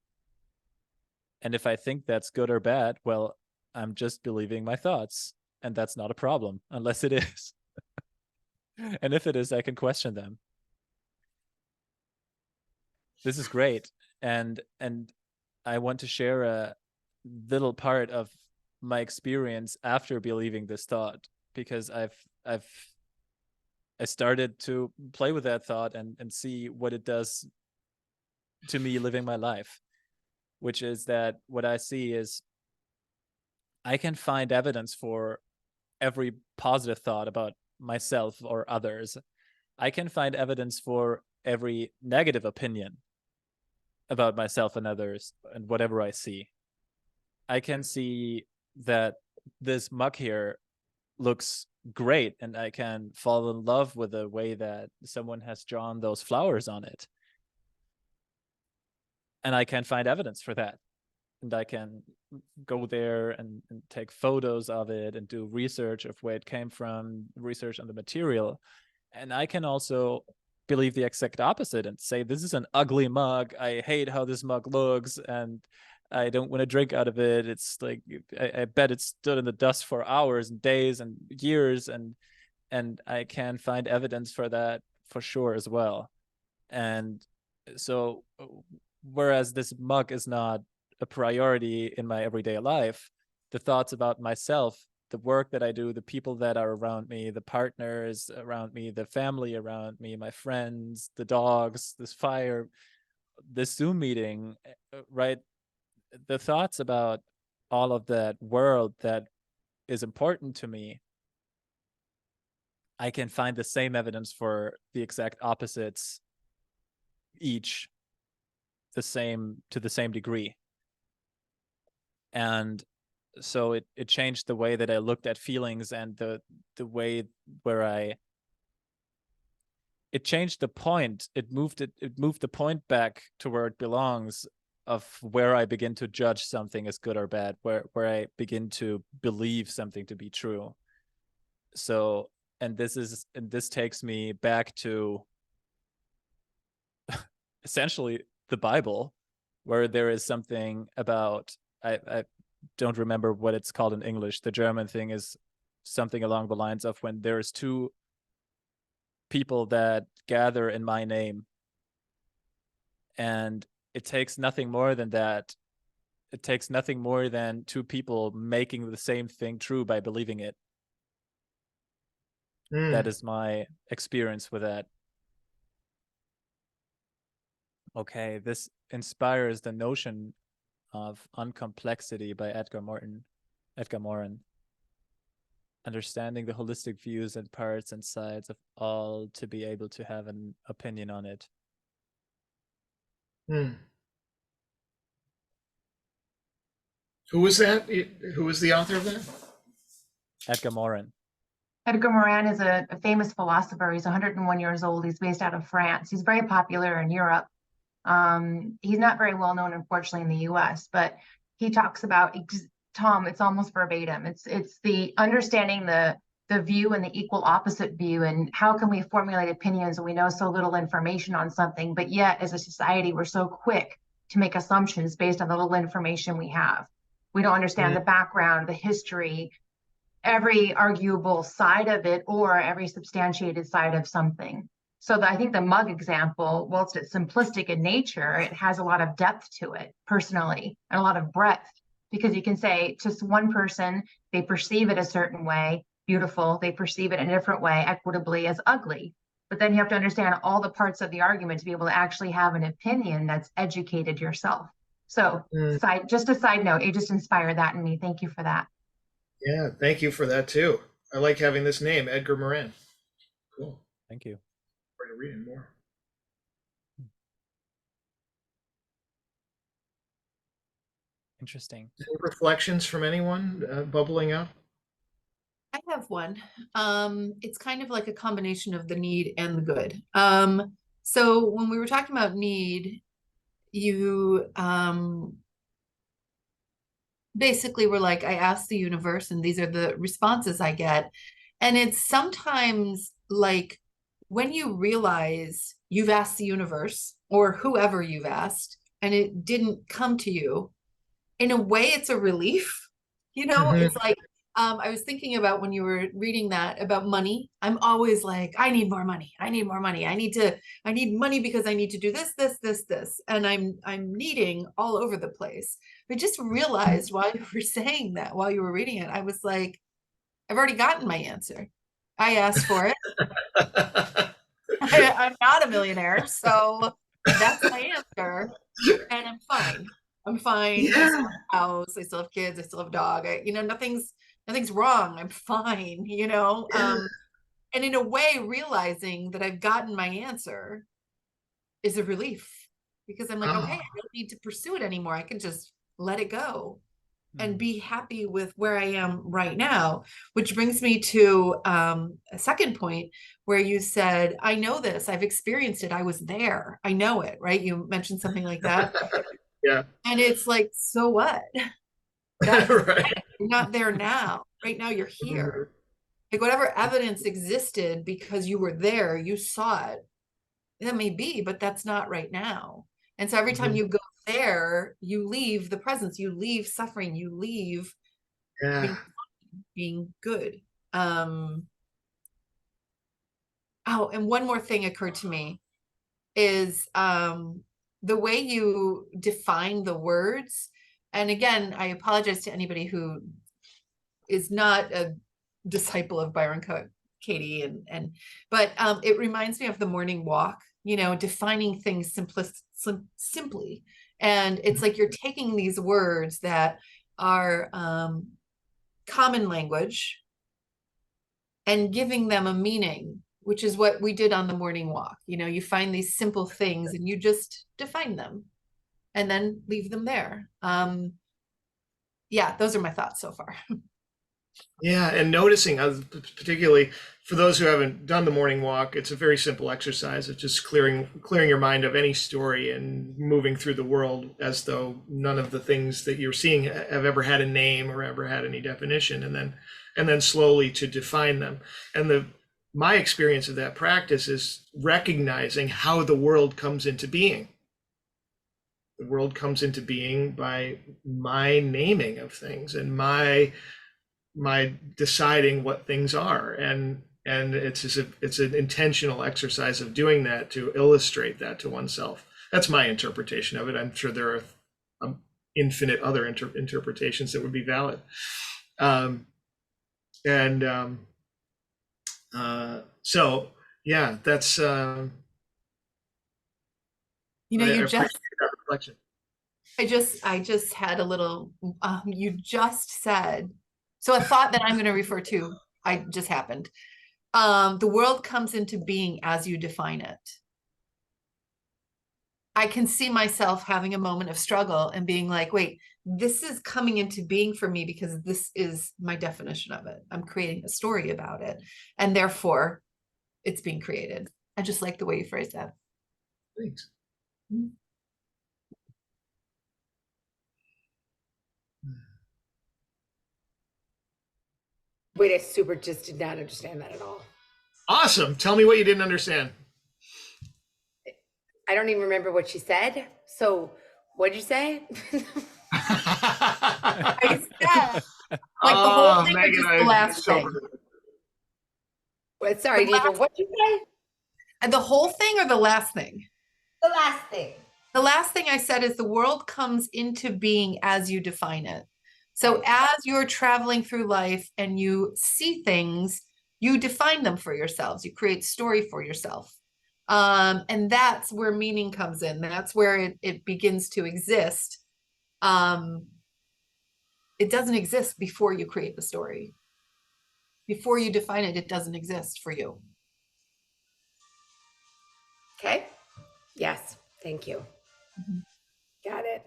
And if I think that's good or bad, well, I'm just believing my thoughts. And that's not a problem, unless it is. And if it is, I can question them. This is great. And I want to share a little part of my experience after believing this thought, because I started to play with that thought and see what it does to me living my life, which is that what I see is I can find evidence for every positive thought about myself or others. I can find evidence for every negative opinion about myself and others and whatever I see. I can see that this mug here looks great and I can fall in love with the way that someone has drawn those flowers on it. And I can find evidence for that. And I can go there and take photos of it and do research of where it came from, research on the material. And I can also believe the exact opposite and say, this is an ugly mug. I hate how this mug looks and I don't want to drink out of it. It's like, I bet it stood in the dust for hours and days and years. And I can find evidence for that for sure as well. And so, whereas this mug is not a priority in my everyday life, the thoughts about myself, the work that I do, the people that are around me, the partners around me, the family around me, my friends, the dogs, this fire, this Zoom meeting, right? The thoughts about all of that world that is important to me I can find the same evidence for the exact opposites, each to the same degree. And so it changed the way that I looked at feelings, and the way where it changed the point. It moved the point back to where it belongs, of where I begin to judge something as good or bad, where I begin to believe something to be true. So, and this takes me back to essentially the Bible, where there is something about, I don't remember what it's called in English. The German thing is something along the lines of, when there's two people that gather in my name, and it takes nothing more than that. It takes nothing more than two people making the same thing true by believing it. That is my experience with that. Okay, this inspires the notion of uncomplexity by Edgar Morin. Understanding the holistic views and parts and sides of all to be able to have an opinion on it. Who was that? Who was the author of that? Edgar Morin. Edgar Morin is a famous philosopher. He's 101 years old. He's based out of France. He's very popular in Europe. He's not very well known, unfortunately, in the US, but he talks about, Tom, it's almost verbatim. It's the understanding the view and the equal opposite view, and how can we formulate opinions when we know so little information on something, but yet as a society, we're so quick to make assumptions based on the little information we have. We don't understand the background, the history, every arguable side of it, or every substantiated side of something. So I think the mug example, whilst it's simplistic in nature, it has a lot of depth to it personally, and a lot of breadth, because you can say just one person, they perceive it a certain way, beautiful, they perceive it in a different way, equitably, as ugly. But then you have to understand all the parts of the argument to be able to actually have an opinion that's educated yourself. So just a side note, it just inspired that in me. Thank you for that. Yeah, thank you for that too. I like having this name, Edgar Morin. Cool. Thank you. We're going to read more. Interesting. Any reflections from anyone bubbling up? I have one. It's kind of like a combination of the need and the good. So when we were talking about need, you basically were like, I asked the universe, and these are the responses I get. And it's sometimes like when you realize you've asked the universe or whoever you've asked, and it didn't come to you, in a way, it's a relief. It's like, I was thinking about when you were reading that about money. I'm always like, I need more money. I need more money. I need money because I need to do this. And I'm needing all over the place. I just realized while you were saying that, while you were reading it, I was like, I've already gotten my answer. I asked for it. I'm not a millionaire, so that's my answer. And I'm fine. I'm fine. Yeah. I still have a house. I still have kids. I still have a dog. Nothing's wrong. I'm fine, and in a way, realizing that I've gotten my answer is a relief, because I'm like, okay, I don't need to pursue it anymore. I can just let it go and be happy with where I am right now, which brings me to a second point where you said, I know this, I've experienced it. I was there. I know it, right? You mentioned something like that. Yeah. And it's like, so what? Right. You're not there now. Right now, you're here. Like whatever evidence existed because you were there, you saw it. That may be, but that's not right now. And so every time you go there, you leave the presence, you leave suffering, you leave being good. Oh, and one more thing occurred to me is the way you define the words. And again, I apologize to anybody who is not a disciple of Byron Katie, but it reminds me of the morning walk, defining things simply. And it's like you're taking these words that are common language, and giving them a meaning, which is what we did on the morning walk. You know, you find these simple things and you just define them and then leave them there. Yeah, those are my thoughts so far. Yeah, and noticing, particularly for those who haven't done the morning walk, it's a very simple exercise of just clearing your mind of any story and moving through the world as though none of the things that you're seeing have ever had a name or ever had any definition, and then slowly to define them. And my experience of that practice is recognizing how the world comes into being. The world comes into being by my naming of things and my deciding what things are, and it's an intentional exercise of doing that to illustrate that to oneself. That's my interpretation of it. I'm sure there are infinite other interpretations that would be valid. So yeah, that's You know, I appreciate that reflection. I just had a little, you just said, so a thought that I'm going to refer to, I just happened. The world comes into being as you define it. I can see myself having a moment of struggle and being like, wait, this is coming into being for me because this is my definition of it. I'm creating a story about it, and therefore it's being created. I just like the way you phrase that. Thanks. Wait, I super just did not understand that at all. Awesome. Tell me what you didn't understand. I don't even remember what she said. So what'd you say? I said, like the whole thing or just the last thing? Wait, sorry, Deidre, what'd you say? And the whole thing or the last thing? The last thing. The last thing I said is the world comes into being as you define it. So as you're traveling through life and you see things, you define them for yourselves. You create story for yourself. And that's where meaning comes in. That's where it begins to exist. It doesn't exist before you create the story. Before you define it, it doesn't exist for you. Okay. Yes. Thank you. Got it.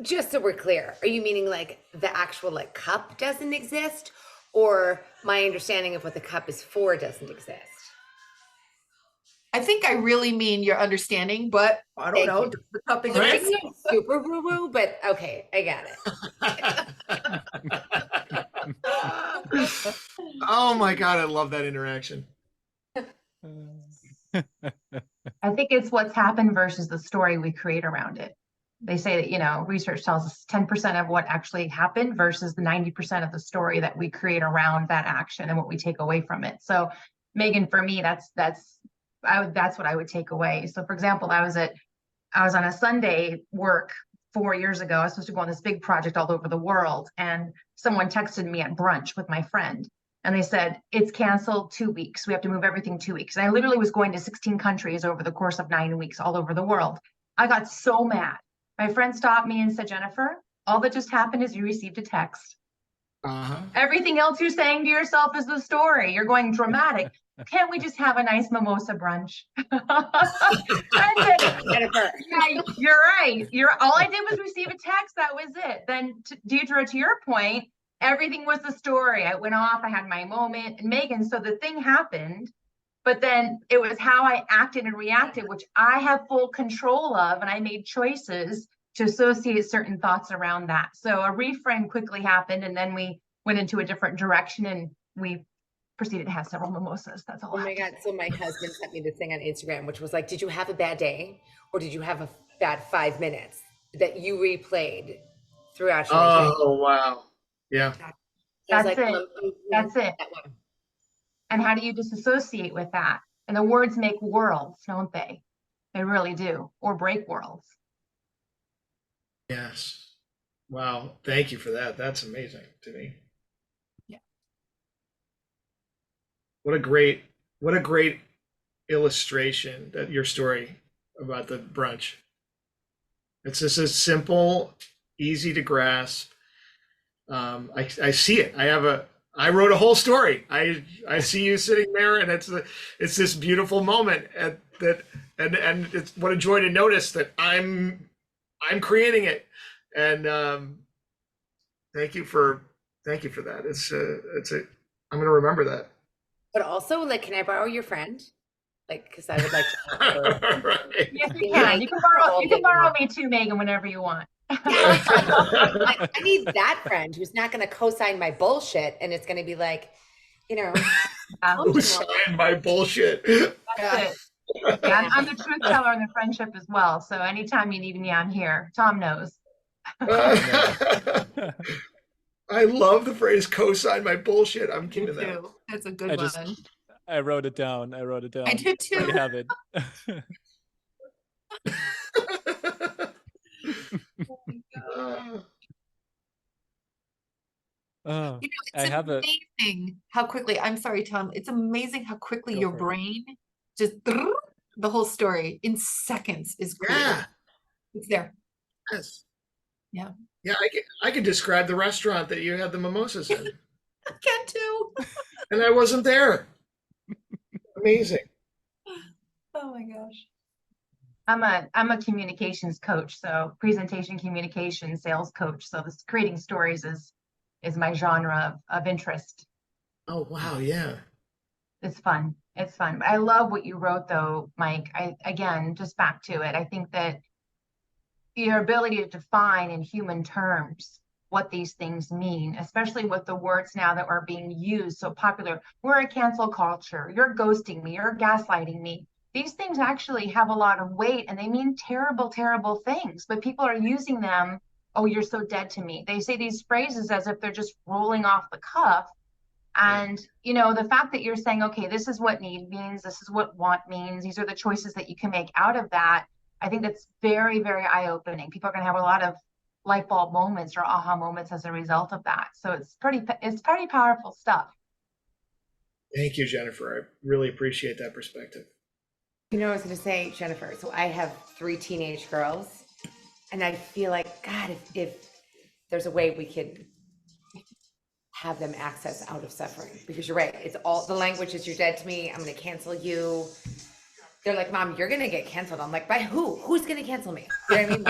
Just so we're clear, are you meaning like the actual like cup doesn't exist, or my understanding of what the cup is for doesn't exist? I think I really mean your understanding, but I don't know. Does the cup exist? Super woo-woo, but okay, I got it. Oh my God, I love that interaction. I think it's what's happened versus the story we create around it. They say that, you know, research tells us 10% of what actually happened versus the 90% of the story that we create around that action and what we take away from it. So Megan, for me, that's what I would take away. So for example, I was on a Sunday work 4 years ago. I was supposed to go on this big project all over the world. And someone texted me at brunch with my friend. And they said, it's canceled 2 weeks. We have to move everything 2 weeks. And I literally was going to 16 countries over the course of 9 weeks all over the world. I got so mad. My friend stopped me and said, Jennifer, all that just happened is you received a text. Everything else you're saying to yourself is the story. You're going dramatic. Can't we just have a nice mimosa brunch? Jennifer, yeah, you're right. All I did was receive a text. That was it. Then, Deidre, to your point, everything was the story. I went off. I had my moment. And Megan, so the thing happened, but then it was how I acted and reacted, which I have full control of, and I made choices to associate certain thoughts around that. So a reframe quickly happened, and then we went into a different direction, and we proceeded to have several mimosas. That's all. Oh my God. So my husband sent me this thing on Instagram, which was like, did you have a bad day, or did you have a bad 5 minutes that you replayed throughout your day? Oh, wow. Yeah. That's it. That's it. And how do you disassociate with that? And the words make worlds, don't they? They really do, or break worlds. Yes. Wow. Thank you for that. That's amazing to me. Yeah. What a great illustration that your story about the brunch. It's just a simple, easy to grasp. I see it. I have I wrote a whole story. I see you sitting there, and it's this beautiful moment and it's what a joy to notice that I'm creating it. And thank you for that. I'm gonna remember that. But also, like, can I borrow your friend? Like, because I would like to have her. Right. Yes, you Being can. like, You can borrow me too, Megan, whenever you want. I need that friend who's not going to co-sign my bullshit, and it's going to be like, you know, Who signed my bullshit? That's it. Yeah, I'm the truth teller in the friendship as well. So anytime you need me, I'm here. Tom knows. I love the phrase "co-sign my bullshit." I'm keeping that. That's a good one. I wrote it down. I did too. I have it. Oh, It's amazing how quickly, I'm sorry, Tom, it's amazing how quickly your brain just, the whole story in seconds is clear. Yeah. It's there. Yes. Yeah. Yeah, I could describe the restaurant that you had the mimosas in. I can too. And I wasn't there. Amazing. Oh my gosh. I'm a communications coach, so presentation communication sales coach. So this creating stories is my genre of interest. Oh wow, yeah. It's fun. It's fun. I love what you wrote though, Mike. Again, just back to it. I think that your ability to define in human terms what these things mean, especially with the words now that are being used so popular. We're a cancel culture. You're ghosting me. You're gaslighting me. These things actually have a lot of weight and they mean terrible, terrible things, but people are using them. Oh, you're so dead to me. They say these phrases as if they're just rolling off the cuff. And, you know, the fact that you're saying, okay, this is what need means, this is what want means, these are the choices that you can make out of that. I think that's very, very eye-opening. People are going to have a lot of light bulb moments or aha moments as a result of that. So it's pretty powerful stuff. Thank you, Jennifer. I really appreciate that perspective. You know, I was going to say, Jennifer, so I have 3 teenage girls, and I feel like, God, if there's a way we could have them access out of suffering, because you're right. It's all the language is you're dead to me. I'm going to cancel you. They're like, Mom, you're going to get canceled. I'm like, by who? Who's going to cancel me? You know what I mean?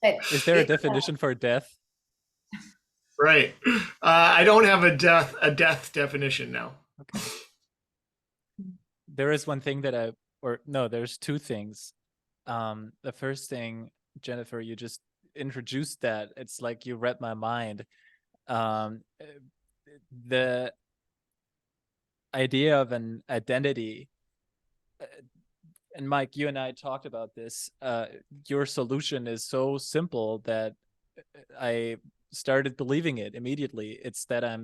Like, is there a definition for death? Right. I don't have a death definition now. Okay. There is one thing that there's 2 things. The first thing, Jennifer, you just introduced that. It's like you read my mind. The idea of an identity, and Mike, you and I talked about this. Your solution is so simple that I started believing it immediately. It's that I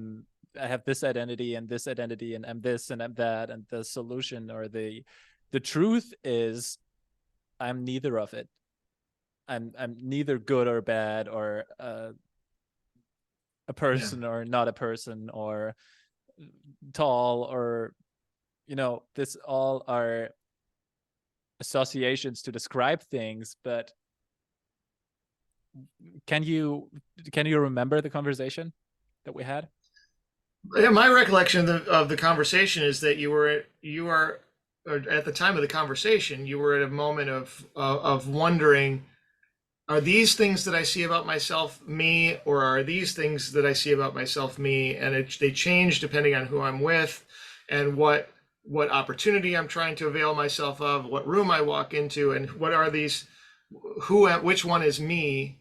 have this identity and I'm this and I'm that, and the solution or the truth is I'm neither of it. I'm neither good or bad or a person or not a person or tall or, you know, this all are associations to describe things. But can you remember the conversation that we had? Yeah, my recollection of the conversation is that you are at the time of the conversation, you were at a moment of wondering, are these things that I see about myself me, or are these things that I see about myself me? And they change depending on who I'm with and what opportunity I'm trying to avail myself of, what room I walk into, and what are these, which one is me?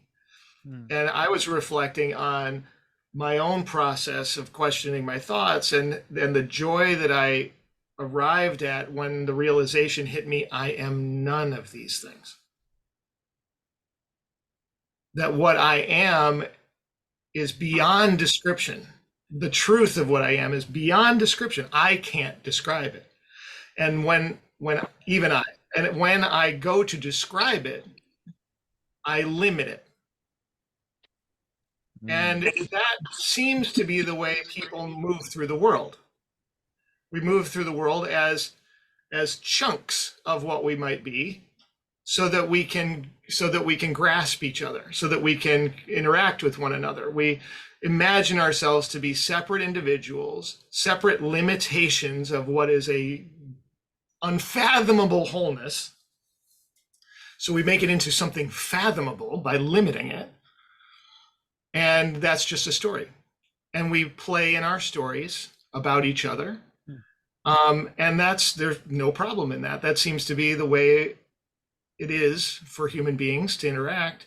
And I was reflecting on my own process of questioning my thoughts and the joy that I arrived at when the realization hit me, I am none of these things. That what I am is beyond description. The truth of what I am is beyond description. I can't describe it. And when I go to describe it, I limit it. And that seems to be the way people move through the world. We move through the world as chunks of what we might be. so that we can grasp each other, so that we can interact with one another. We imagine ourselves to be separate individuals, separate limitations of what is a unfathomable wholeness. So we make it into something fathomable by limiting it. And that's just a story. And we play in our stories about each other. And there's no problem in that. That seems to be the way it is for human beings to interact.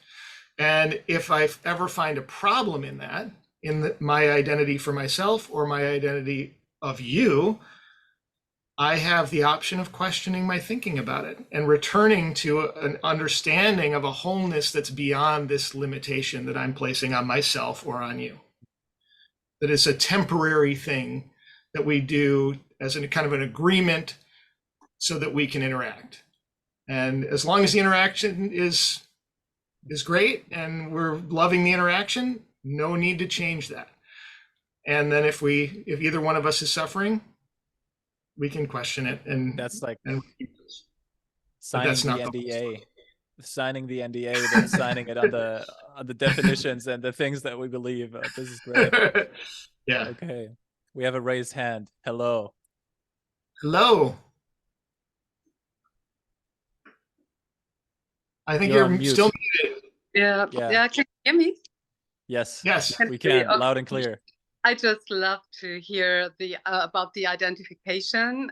And if I ever find a problem in that, my identity for myself or my identity of you, I have the option of questioning my thinking about it and returning to an understanding of a wholeness that's beyond this limitation that I'm placing on myself or on you. That is a temporary thing that we do as a kind of an agreement so that we can interact. And as long as the interaction is great and we're loving the interaction, no need to change that. And then if either one of us is suffering, we can question it. And that's like signing the NDA. Signing the NDA, then signing it on the definitions and the things that we believe. This is great. Yeah. Okay. We have a raised hand. Hello. Hello. I think you're still muted. Yeah. Can you hear me? Yes, we can. Okay. Loud and clear. I just love to hear about the identification.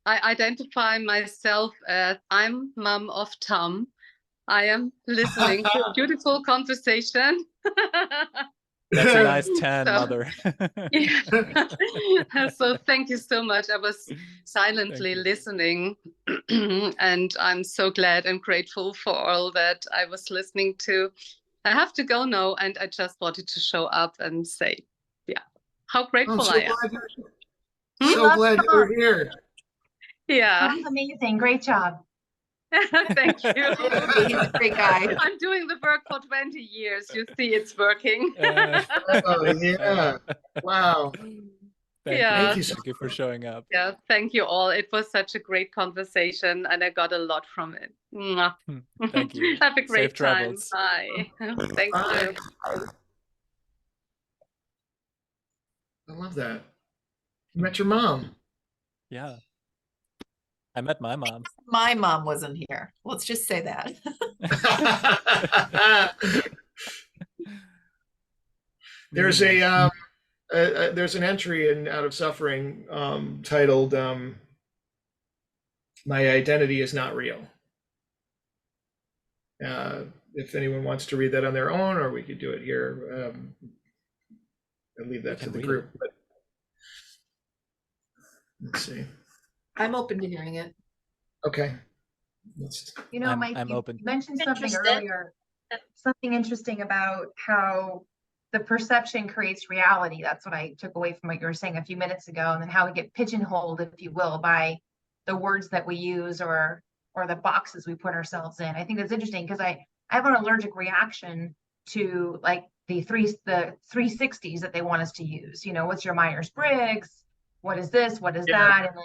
I identify myself as I'm mom of Tom. I am listening to a beautiful conversation. That's a nice tan, mother. Yeah. So thank you so much. I was silently listening, and I'm so glad and grateful for all that I was listening to. I have to go now, and I just wanted to show up and say, yeah, how grateful I am. So glad you're here. Yeah. That's amazing. Great job. Thank you. He's a great guy. I'm doing the work for 20 years. You see, it's working. Oh, yeah. Wow. Thank you for showing up. Yeah, thank you all. It was such a great conversation, and I got a lot from it. Mwah. Thank you. Have a great Safe time. travels. Bye. Thank Bye. you. I love that. You met your mom. Yeah. I met my mom. My mom wasn't here. Let's just say that. There's there's an entry in Out of Suffering titled "My Identity is Not Real." If anyone wants to read that on their own, or we could do it here, I'll leave that to the group. But let's see. I'm open to hearing it. Okay. You know, Mike, I'm you open. mentioned something earlier, something interesting about how the perception creates reality. That's what I took away from what you were saying a few minutes ago, and then how we get pigeonholed, if you will, by the words that we use or the boxes we put ourselves in. I think that's interesting because I have an allergic reaction to like the 360s that they want us to use. You know, what's your Myers-Briggs? What is this? What is that? And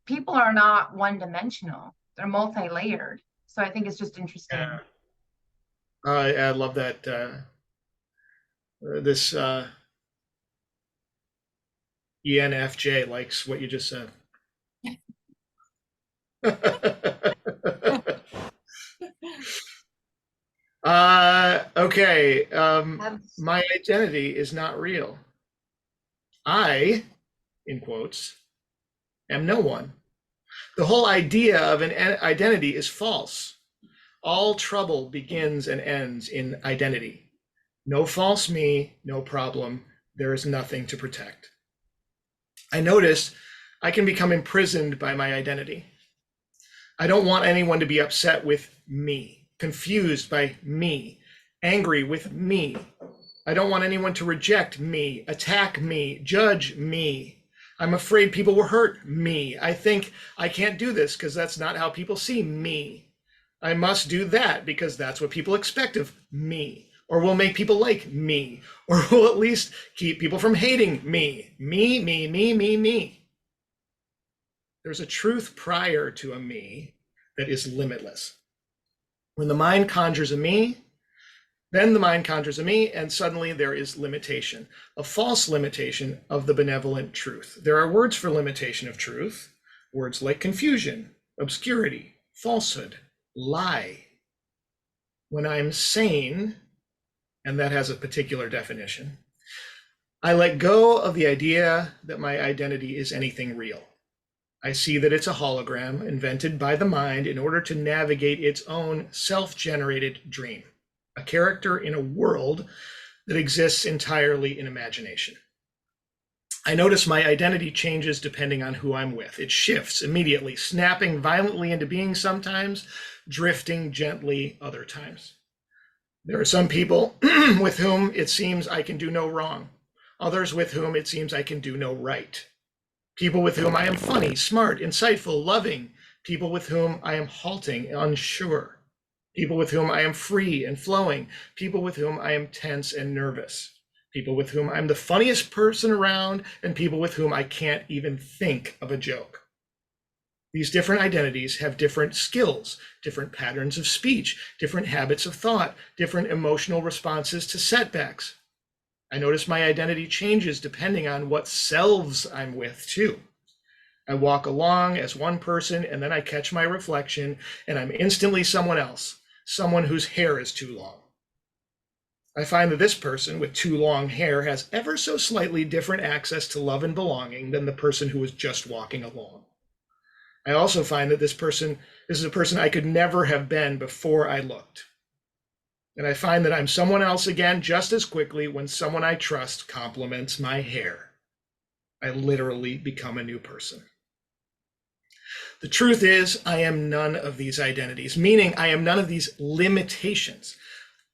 people are not one-dimensional. They're multi-layered. So I think it's just interesting. Yeah. I love that. This ENFJ likes what you just said. Okay. My identity is not real. I, in quotes, am no one. The whole idea of an identity is false. All trouble begins and ends in identity. No false me, no problem. There is nothing to protect. I noticed I can become imprisoned by my identity. I don't want anyone to be upset with me, confused by me, angry with me. I don't want anyone to reject me, attack me, judge me. I'm afraid people will hurt me. I think I can't do this because that's not how people see me. I must do that because that's what people expect of me, or will make people like me, or will at least keep people from hating me. Me, me, me, me, me. There's a truth prior to a me that is limitless. When the mind conjures a me, then the mind conjures a me, and suddenly there is limitation, a false limitation of the benevolent truth. There are words for limitation of truth, words like confusion, obscurity, falsehood, lie. When I'm sane, and that has a particular definition, I let go of the idea that my identity is anything real. I see that it's a hologram invented by the mind in order to navigate its own self-generated dream, a character in a world that exists entirely in imagination. I notice my identity changes depending on who I'm with. It shifts immediately, snapping violently into being sometimes, drifting gently other times. There are some people with whom it seems I can do no wrong, others with whom it seems I can do no right. People with whom I am funny, smart, insightful, loving, people with whom I am halting, unsure. People with whom I am free and flowing, people with whom I am tense and nervous, people with whom I'm the funniest person around, and people with whom I can't even think of a joke. These different identities have different skills, different patterns of speech, different habits of thought, different emotional responses to setbacks. I notice my identity changes depending on what selves I'm with, too. I walk along as one person, and then I catch my reflection, and I'm instantly someone else, someone whose hair is too long. I find that this person with too long hair has ever so slightly different access to love and belonging than the person who was just walking along. I also find that this is a person I could never have been before I looked. And I find that I'm someone else again just as quickly when someone I trust compliments my hair. I literally become a new person. The truth is, I am none of these identities, meaning I am none of these limitations.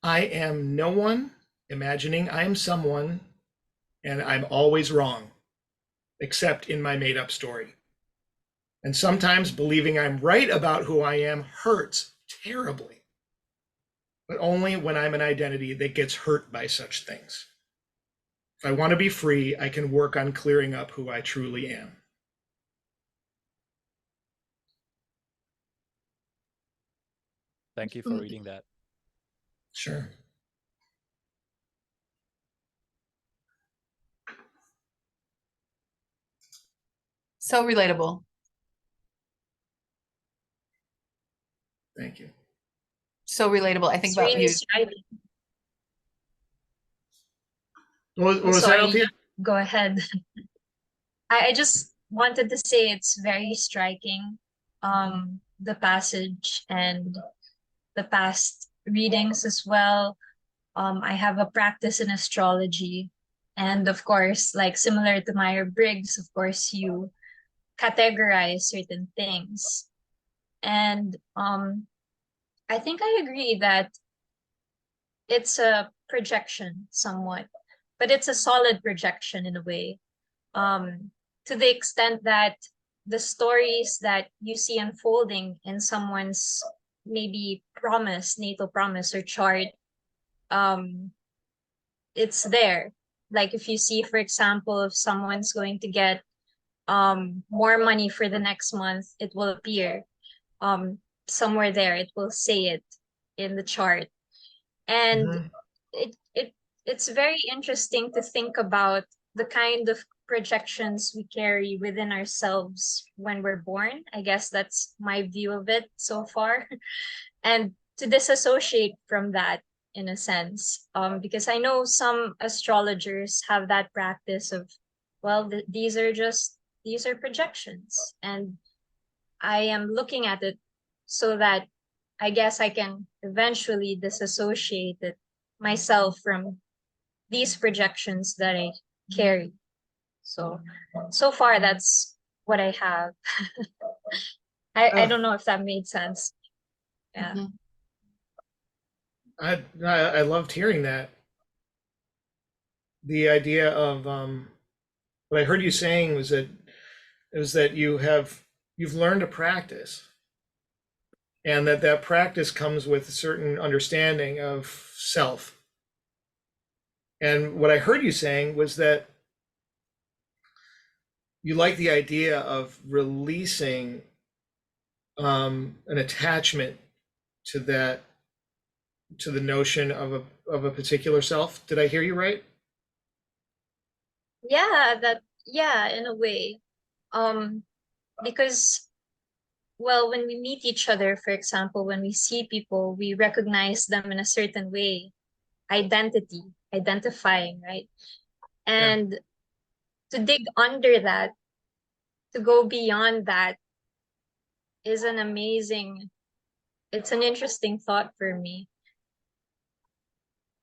I am no one imagining I am someone, and I'm always wrong, except in my made-up story. And sometimes believing I'm right about who I am hurts terribly, but only when I'm an identity that gets hurt by such things. If I want to be free, I can work on clearing up who I truly am. Thank you for reading that. Sure. So relatable. Thank you. So relatable. I think It's about really you. striking. What was that, Sorry, Althea? go ahead. I just wanted to say it's very striking, the passage and the past readings as well. I have a practice in astrology, and of course, like similar to Myers-Briggs, of course, you categorize certain things. And I think I agree that it's a projection somewhat, but it's a solid projection in a way. To the extent that the stories that you see unfolding in someone's maybe natal promise or chart, it's there. Like if you see, for example, if someone's going to get more money for the next month, it will appear somewhere there. It will say it in the chart. And Mhm. it's very interesting to think about the kind of projections we carry within ourselves when we're born. I guess that's my view of it so far. And to disassociate from that in a sense, because I know some astrologers have that practice of, well, these are projections, and I am looking at it so that I guess I can eventually disassociate it myself from these projections that I carry. So far that's what I have. I don't know if that made sense. Yeah. Mhm. I loved hearing that. The idea of what I heard you saying was that you've learned a practice, and that practice comes with a certain understanding of self. And what I heard you saying was that you like the idea of releasing an attachment to that to the notion of a particular self. Did I hear you right? Yeah, in a way. Because, well, when we meet each other, for example, when we see people, we recognize them in a certain way, identifying, right? Yeah. And to dig under that, to go beyond that is it's an interesting thought for me,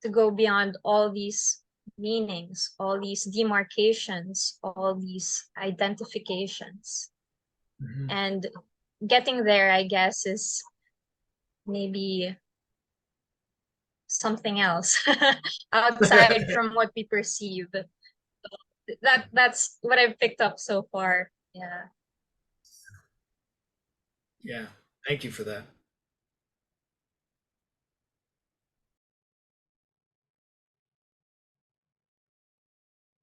to go beyond all these meanings, all these demarcations, all these identifications. Mhm. And getting there, I guess, is maybe something else outside from what we perceive. That's what I've picked up so far. Yeah. Yeah. Thank you for that.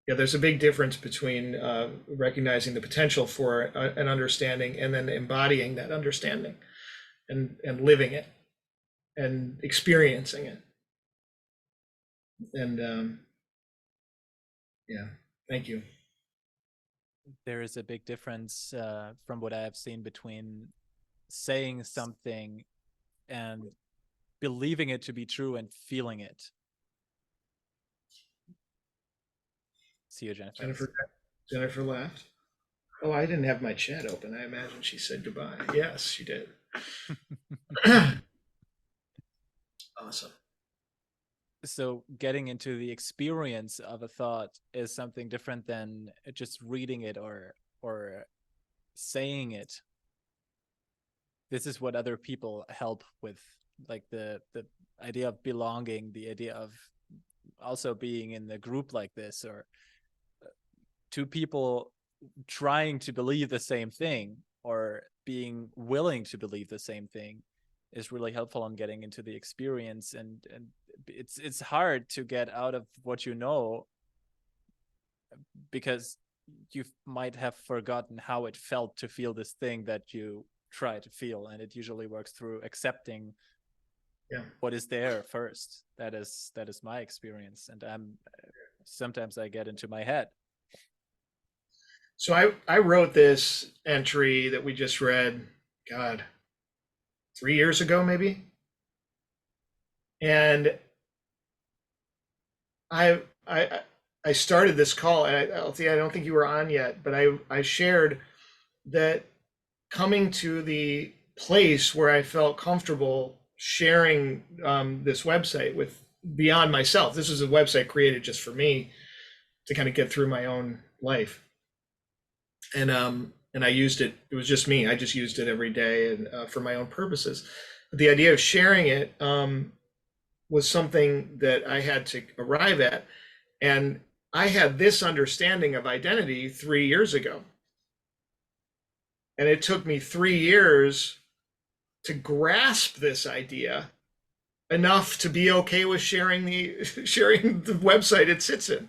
Yeah, there's a big difference between recognizing the potential for an understanding and then embodying that understanding and living it and experiencing it. And yeah, thank you. There is a big difference from what I have seen between saying something and believing it to be true and feeling it. See you, Jennifer. Jennifer laughed. Oh, I didn't have my chat open. I imagine she said goodbye. Yes, she did. Awesome. So getting into the experience of a thought is something different than just reading it or saying it. This is what other people help with, like the idea of belonging, the idea of also being in a group like this, or two people trying to believe the same thing or being willing to believe the same thing is really helpful on getting into the experience. And it's hard to get out of what you know, because you might have forgotten how it felt to feel this thing that you try to feel, and it usually works through accepting what is there first. That is my experience, and sometimes I get into my head. So I wrote this entry that we just read, God, 3 years ago maybe, and I started this call, and I don't think you were on yet, but I shared that coming to the place where I felt comfortable sharing this website with beyond myself. This was a website created just for me to kind of get through my own life, and I used it. It was just me. I just used it every day and for my own purposes. But the idea of sharing it was something that I had to arrive at, and I had this understanding of identity 3 years ago. And it took me 3 years to grasp this idea enough to be okay with sharing the website it sits in,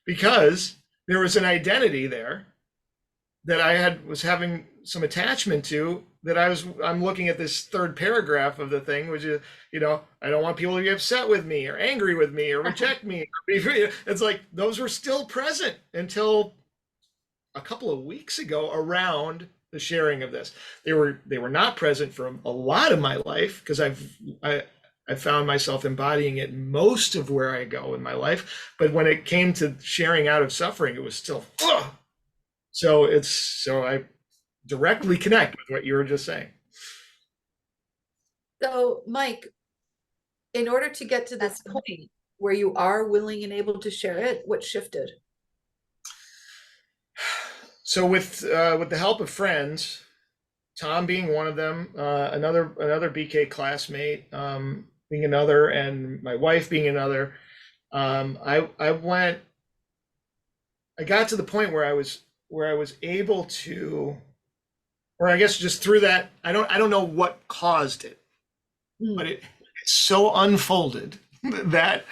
because there was an identity there that I was having some attachment to, that I'm looking at this third paragraph of the thing, which is, I don't want people to be upset with me or angry with me or reject me. It's like those were still present until a couple of weeks ago around the sharing of this. They were not present for a lot of my life, because I found myself embodying it most of where I go in my life. But when it came to sharing out of suffering, it was still, ugh. So I directly connect with what you were just saying. So, Mike, in order to get to this point where you are willing and able to share it, what shifted? So with the help of friends, Tom being one of them, another BK classmate being another, and my wife being another, I got to the point where I was able to, or I guess just through that, I don't know what caused it, but it so unfolded that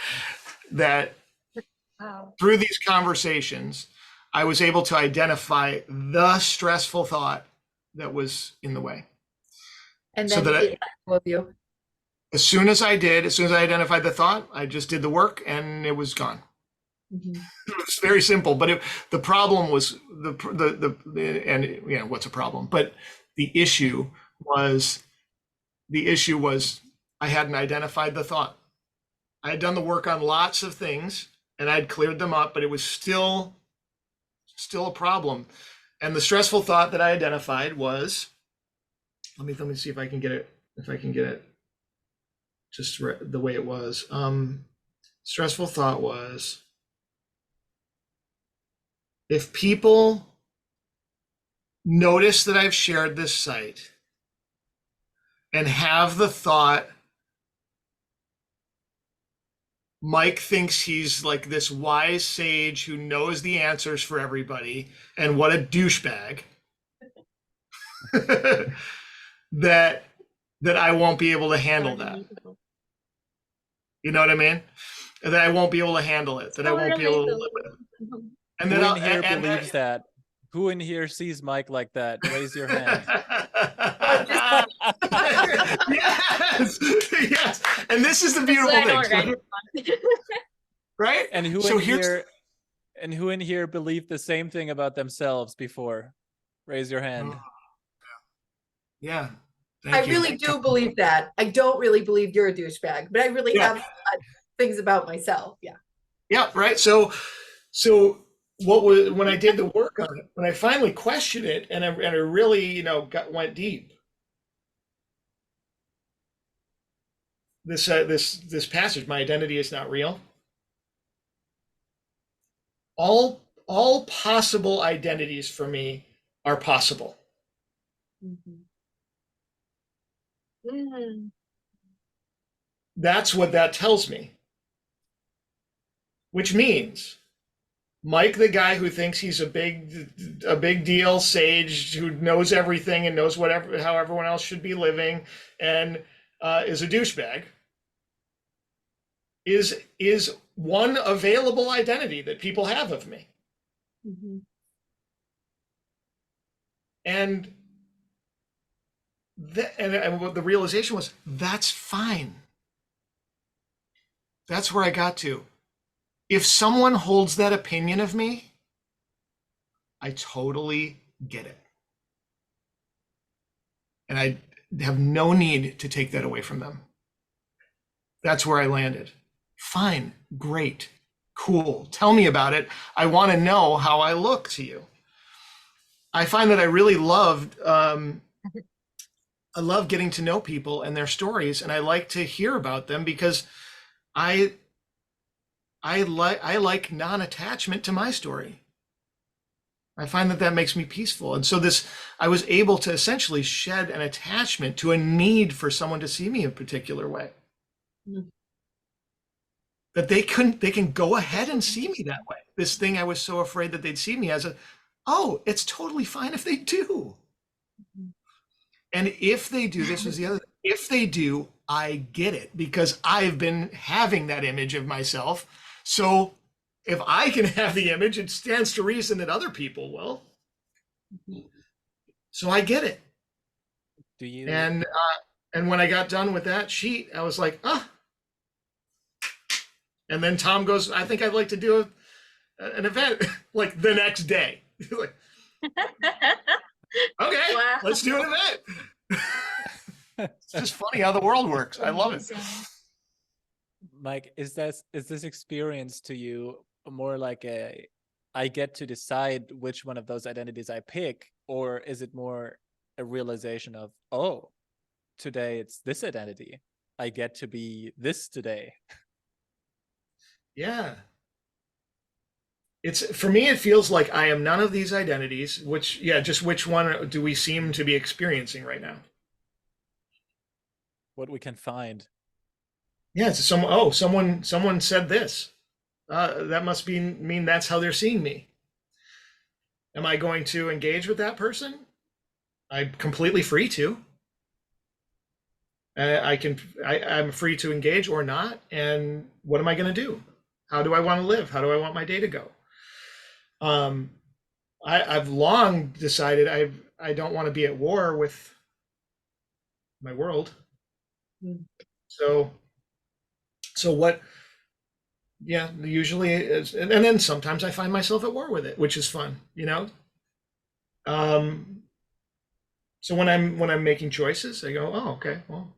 Wow. through these conversations, I was able to identify the stressful thought that was in the way. And So then that it let go of you. As soon as I identified the thought, I just did the work and it was gone. Mhm. It was very simple, but the problem was and what's a problem? But the issue was I hadn't identified the thought. I had done the work on lots of things and I'd cleared them up, but it was still a problem. And the stressful thought that I identified was, let me see if I can get it just the way it was. Stressful thought was, if people notice that I've shared this site and have the thought, Mike thinks he's like this wise sage who knows the answers for everybody, and what a douchebag, that I won't be able to handle that. You know what I mean? That I won't be able to handle it. That I won't be able to live with it. And then Who in here believes that? Who in here sees Mike like that? Raise your hand. Yes, yes. And this is the beautiful thing, right? And who in here believed the same thing about themselves before? Raise your hand. Yeah. I really do believe that. I don't really believe you're a douchebag, but I really have things about myself. Yeah. Yeah. Right. So what was, when I did the work on it, when I finally questioned it, and I really, went deep. This passage, my identity is not real. All possible identities for me are possible. Mhm. That's what that tells me. Which means Mike, the guy who thinks he's a big deal sage who knows everything and knows how everyone else should be living, and is a douchebag, is one available identity that people have of me. Mm-hmm. And what the realization was, that's fine. That's where I got to. If someone holds that opinion of me, I totally get it. And I have no need to take that away from them. That's where I landed. Fine, great, cool. Tell me about it. I want to know how I look to you. I find that I really I love getting to know people and their stories, and I like to hear about them because I like non-attachment to my story. I find that makes me peaceful. And so I was able to essentially shed an attachment to a need for someone to see me a particular way. Mm-hmm. That they can go ahead and see me that way. This thing I was so afraid that they'd see me as it's totally fine if they do. Mm-hmm. And if they do, this was the other thing. If they do, I get it, because I've been having that image of myself. So if I can have the image, it stands to reason that other people will. So I get it. Do you? And when I got done with that sheet, I was like, And then Tom goes, I think I'd like to do an event like the next day. Like, okay, wow. Let's do an event. It's just funny how the world works. I love it. Mike, is this experience to you more like I get to decide which one of those identities I pick, or is it more a realization of, today it's this identity, I get to be this today? Yeah. For me, it feels like I am none of these identities, just which one do we seem to be experiencing right now? What we can find. Yeah, someone said this. That must mean that's how they're seeing me. Am I going to engage with that person? I'm completely free to. I'm free to engage or not. And what am I going to do? How do I want to live? How do I want my day to go? I've long decided I don't want to be at war with my world. So, so what, yeah, usually is, and then sometimes I find myself at war with it, which is fun, you know? So when I'm making choices, I go, oh, okay, well,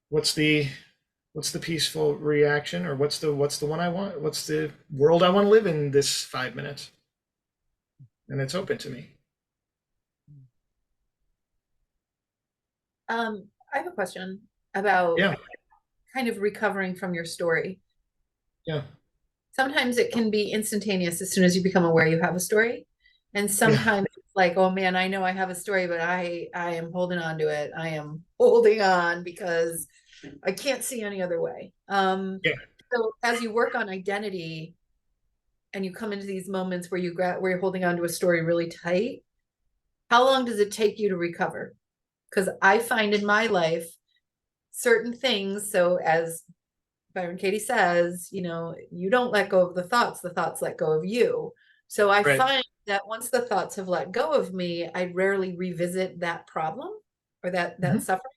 what's the what's the peaceful reaction, or what's the one I want? What's the world I want to live in this 5 minutes? And it's open to me. I have a question about Yeah, kind of recovering from your story. yeah, Sometimes it can be instantaneous as soon as you become aware you have a story. And yeah, sometimes it's like, oh man, I know I have a story, but I am holding on to it. I am holding on because I can't see any other way. yeah. So as you work on identity and you come into these moments where where you're holding on to a story really tight, how long does it take you to recover? Because I find in my life certain things, so as Byron Katie says, you don't let go of the thoughts let go of you. So I Right. find that once the thoughts have let go of me, I rarely revisit that problem or that Mhm. suffering.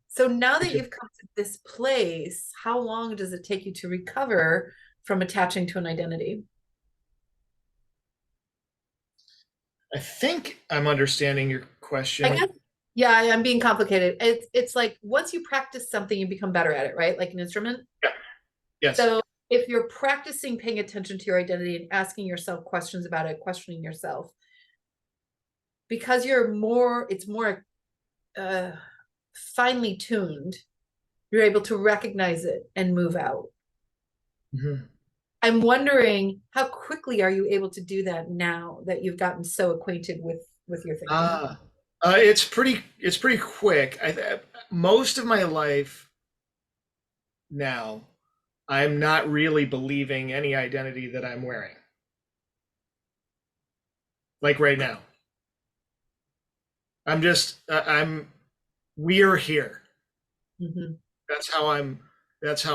So now that Okay. you've come to this place, how long does it take you to recover from attaching to an identity? I think I'm understanding your I question. guess, yeah, I'm being complicated. It's like once you practice something, you become better at it, right? Like an instrument. Yeah. Yes. So if you're practicing paying attention to your identity and asking yourself questions about it, questioning yourself, because it's more finely tuned, you're able to recognize it and move out. Mhm. I'm wondering how quickly are you able to do that now that you've gotten so acquainted with your thinking? It's pretty quick. Most of my life now, I'm not really believing any identity that I'm wearing. Like right now, we're here. Mhm. That's how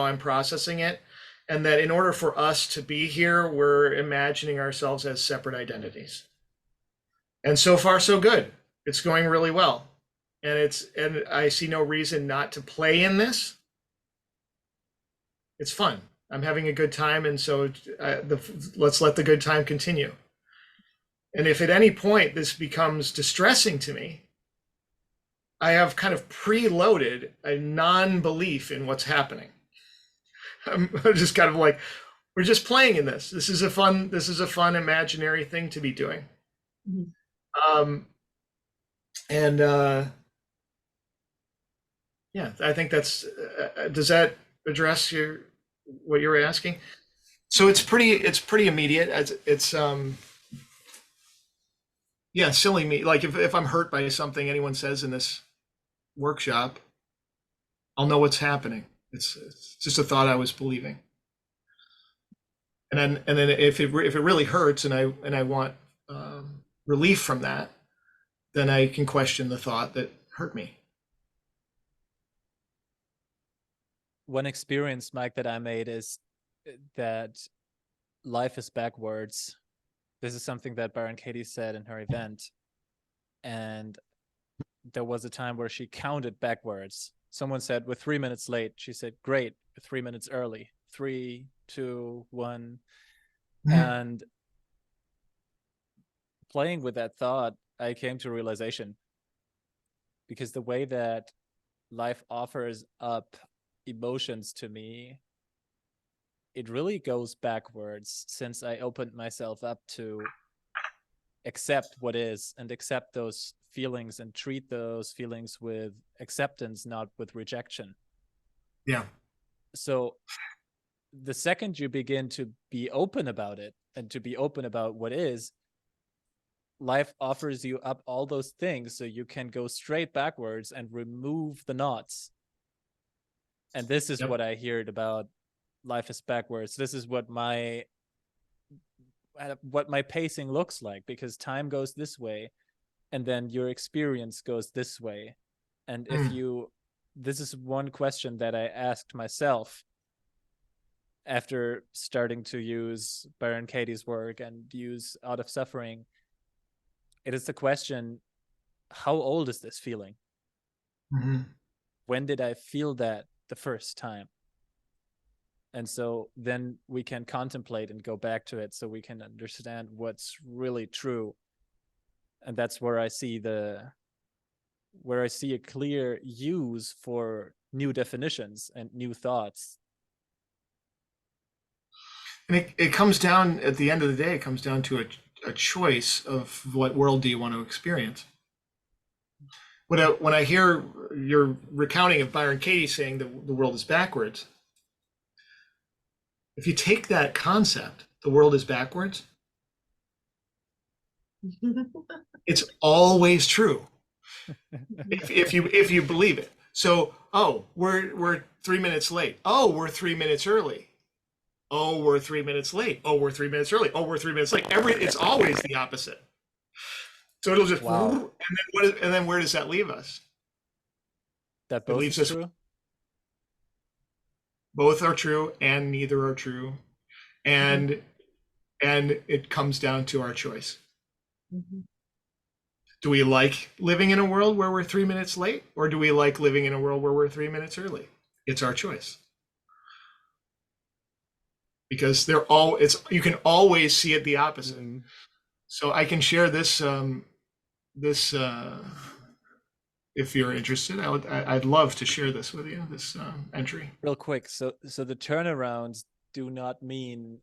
I'm processing it. And that in order for us to be here, we're imagining ourselves as separate identities. And so far, so good. It's going really well. And I see no reason not to play in this. It's fun. I'm having a good time, and so let's let the good time continue. And if at any point this becomes distressing to me, I have kind of preloaded a non-belief in what's happening. I'm just kind of like, we're just playing in this. This is a fun imaginary thing to be doing. Mhm. And yeah, I think that's. Does that address what you were asking? So it's pretty immediate. It's yeah, silly me. Like if I'm hurt by something anyone says in this workshop, I'll know what's happening. It's just a thought I was believing. And then if it really hurts and I want relief from that, then I can question the thought that hurt me. One experience, Mike, that I made is that life is backwards. This is something that Baron Katie said in her event. And there was a time where she counted backwards. Someone said, we're 3 minutes late. She said, great, we're 3 minutes early. 3, 2, 1. And playing with that thought, I came to a realization, because the way that life offers up emotions to me, it really goes backwards since I opened myself up to accept what is and accept those feelings and treat those feelings with acceptance, not with rejection. Yeah. So the second you begin to be open about it and to be open about what is, life offers you up all those things so you can go straight backwards and remove the knots. And this is Yep. what I heard about life is backwards. This is what my pacing looks like, because time goes this way and then your experience goes this way. And this is one question that I asked myself after starting to use Byron Katie's work and use Out of Suffering. It is the question, how old is this feeling? Mm-hmm. when did I feel that the first time? And so then we can contemplate and go back to it so we can understand what's really true. And that's where I see a clear use for new definitions and new thoughts. And it comes down, at the end of the day, it comes down to a choice of what world do you want to experience. When I hear your recounting of Byron Katie saying that the world is backwards, if you take that concept, the world is backwards, it's always true. if you believe it. So, oh, we're 3 minutes late. Oh, we're 3 minutes early. Oh, we're 3 minutes late. Oh, we're 3 minutes early. Oh, we're 3 minutes late. It's always the opposite. So it'll just, wow. And then where does that leave us? That both is true? Both are true and neither are true. And it comes down to our choice. Mm-hmm. Do we like living in a world where we're 3 minutes late, or do we like living in a world where we're 3 minutes early? It's our choice. Because you can always see it the opposite. Mm-hmm. So I can share this if you're interested. I'd love to share this with you, this entry. Real quick. So the turnarounds do not mean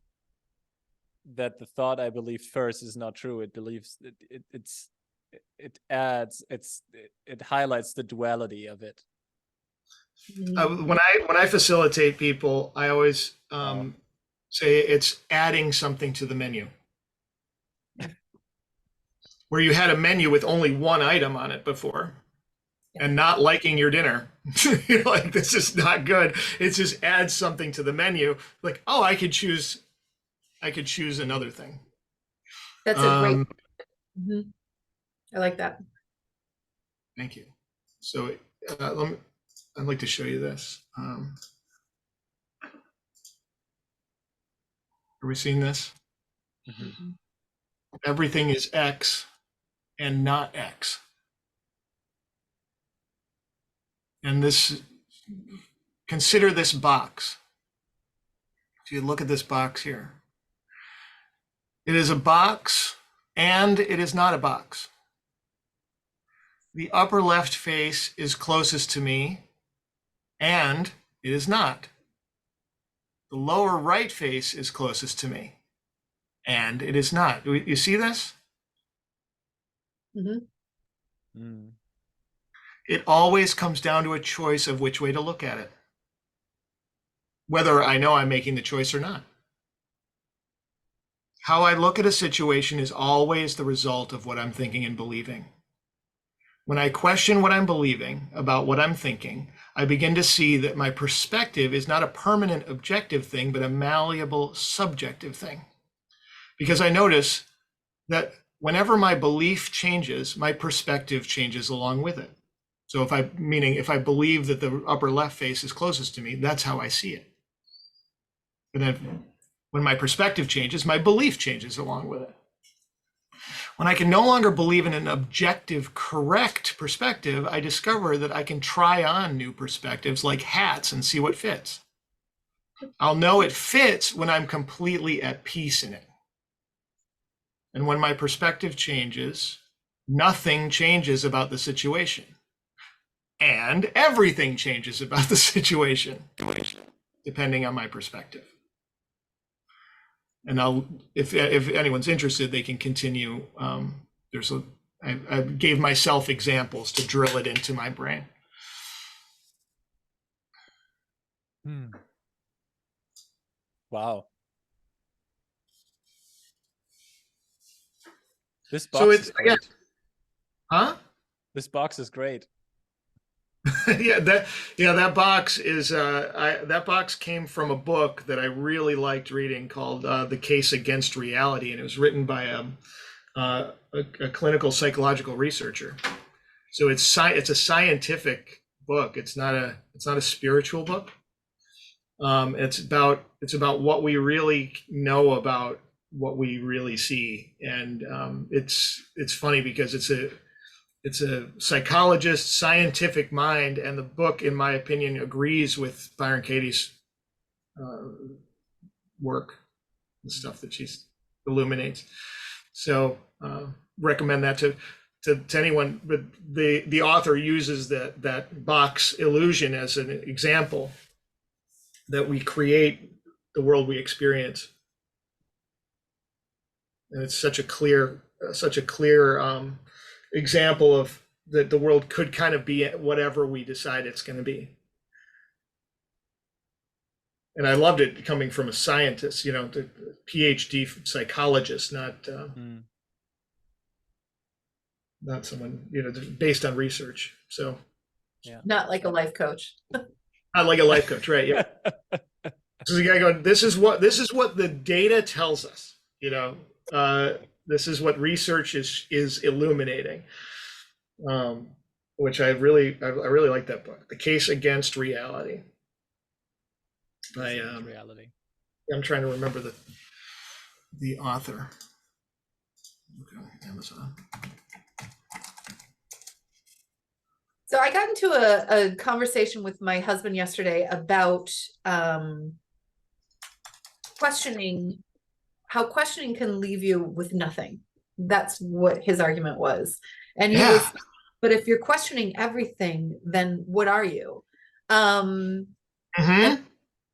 that the thought I believed first is not true. It believes it highlights the duality of it. When I facilitate people, I always say it's adding something to the menu. Where you had a menu with only one item on it before, and not liking your dinner, you're like, this is not good. It just adds something to the menu. Like, oh, I could choose another thing. That's a great. Mm-hmm. I like that. Thank you. So I'd like to show you this. Are we seeing this? Mm-hmm. Everything is X and not X. And consider this box. If you look at this box here, it is a box and it is not a box. The upper left face is closest to me and it is not. The lower right face is closest to me and it is not. You see this? Mm-hmm. Mm. It always comes down to a choice of which way to look at it, whether I know I'm making the choice or not. How I look at a situation is always the result of what I'm thinking and believing. When I question what I'm believing about what I'm thinking, I begin to see that my perspective is not a permanent objective thing, but a malleable subjective thing. Because I notice that whenever my belief changes, my perspective changes along with it. So if I believe that the upper left face is closest to me, that's how I see it. And then when my perspective changes, my belief changes along with it. When I can no longer believe in an objective, correct perspective, I discover that I can try on new perspectives like hats and see what fits. I'll know it fits when I'm completely at peace in it. And when my perspective changes, nothing changes about the situation. And everything changes about the situation, depending on my perspective. And if anyone's interested, they can continue. I gave myself examples to drill it into my brain. Wow. This box is great. Again, huh? This box is great. that box is that box came from a book that I really liked reading called The Case Against Reality, and it was written by a clinical psychological researcher. So it's a scientific book. It's not a spiritual book. It's about what we really know about what we really see, and it's funny because It's a psychologist, scientific mind, and the book, in my opinion, agrees with Byron Katie's work, the stuff that she illuminates. So recommend that to anyone. But the author uses that box illusion as an example that we create the world we experience, and it's such a clear example of that the world could kind of be whatever we decide it's going to be. And I loved it coming from a scientist, the PhD psychologist, not someone, based on research. So yeah, not like a life coach. Not like a life coach, right? Yeah. So the guy going, this is what the data tells us, this is what research is illuminating, which I really like that book, The Case Against Reality. Reality. I'm trying to remember the author. Okay, Amazon. So I got into a conversation with my husband yesterday about questioning, how questioning can leave you with nothing. That's what his argument was. And he was, but if you're questioning everything, then what are you? And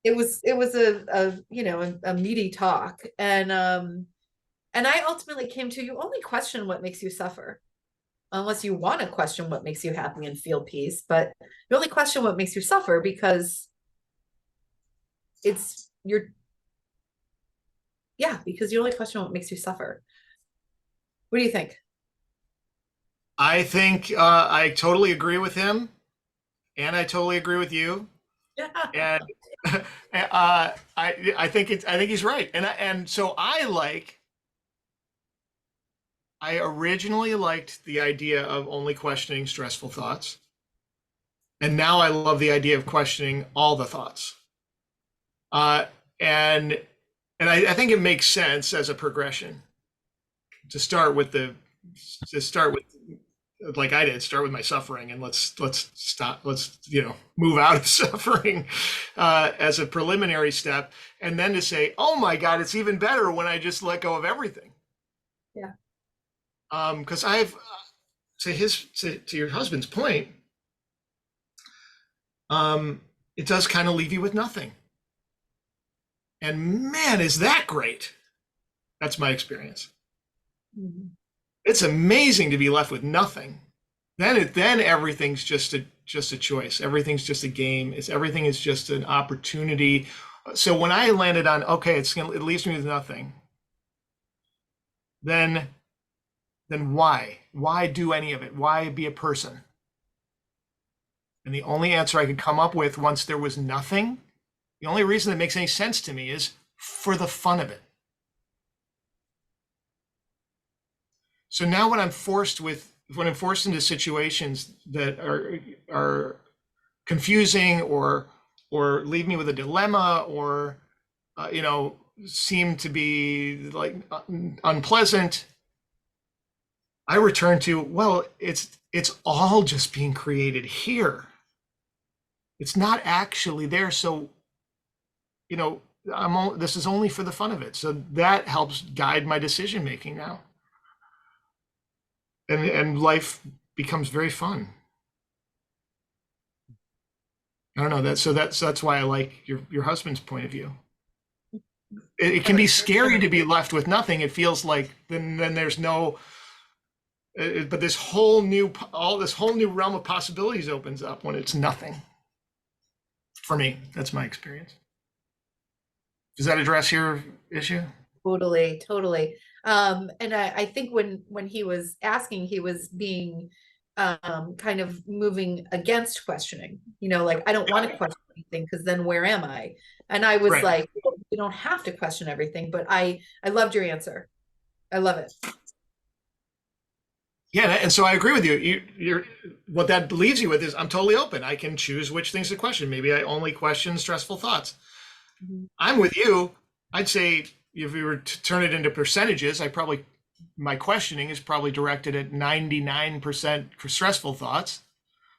it was a meaty talk. And I ultimately came to, you only question what makes you suffer. Unless you want to question what makes you happy and feel peace, but you only question what makes you suffer because because you only question what makes you suffer. What do you think? I think I totally agree with him, and I totally agree with you. Yeah. And I think he's right, and so I originally liked the idea of only questioning stressful thoughts. And now I love the idea of questioning all the thoughts. And I think it makes sense as a progression to start with like I did, start with my suffering, and let's move out of suffering as a preliminary step, and then to say, oh my God, it's even better when I just let go of everything. Yeah. Because I've to your husband's point, it does kind of leave you with nothing. And man, is that great. That's my experience. Mm-hmm. It's amazing to be left with nothing. Then everything's just a choice. Everything's just a game. Everything is just an opportunity. So when I landed on, okay, it leaves me with nothing, then why? Why do any of it? Why be a person? And the only answer I could come up with once there was nothing, the only reason that makes any sense to me is for the fun of it. So now when I'm forced into situations that are confusing or leave me with a dilemma or seem to be like unpleasant, I return to, well, it's all just being created here. It's not actually there. So, this is only for the fun of it. So that helps guide my decision making now. And life becomes very fun. I don't know that's why I like your husband's point of view. It can be scary to be left with nothing. It feels like then there's no. But this whole new realm of possibilities opens up when it's nothing. For me, that's my experience. Does that address your issue? Totally. And I think when he was asking, he was being kind of moving against questioning. Like I don't want to question anything because then where am I? And I was like, you don't have to question everything. But I loved your answer. I love it. Yeah, and so I agree with you. You're what that leaves you with is I'm totally open. I can choose which things to question. Maybe I only question stressful thoughts. Mm-hmm. I'm with you. I'd say if we were to turn it into percentages, I probably my questioning is probably directed at 99% stressful thoughts.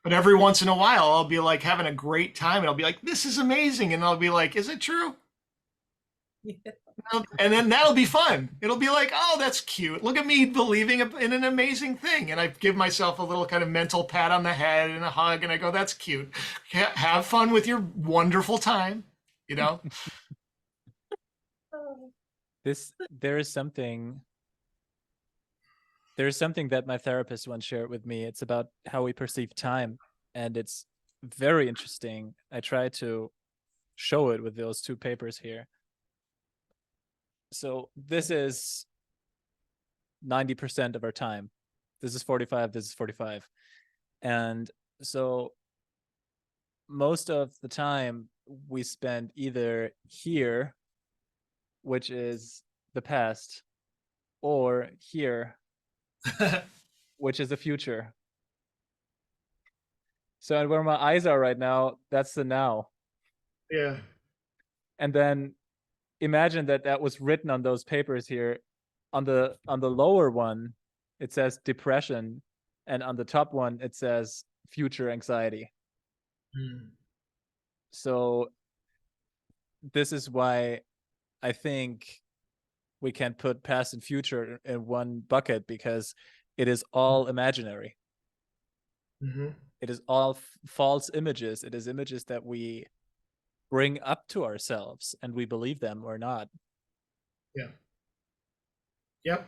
But every once in a while, I'll be like having a great time and I'll be like, this is amazing. And I'll be like, is it true? And then that'll be fun. It'll be like, oh, that's cute. Look at me believing in an amazing thing. And I give myself a little kind of mental pat on the head and a hug. And I go, that's cute. Have fun with your wonderful time, you know? There is something that my therapist once shared with me. It's about how we perceive time. And it's very interesting. I try to show it with those two papers here. So this is 90% of our time. This is 45, this is 45. And so most of the time we spend either here, which is the past, or here, which is the future. So and where my eyes are right now, that's the now. Yeah. And then imagine that was written on those papers here. On the lower one, it says depression, and on the top one, it says future anxiety. So this is why I think we can put past and future in one bucket, because it is all imaginary. It is all false images. It is images that we bring up to ourselves and we believe them or not. Yeah. Yep.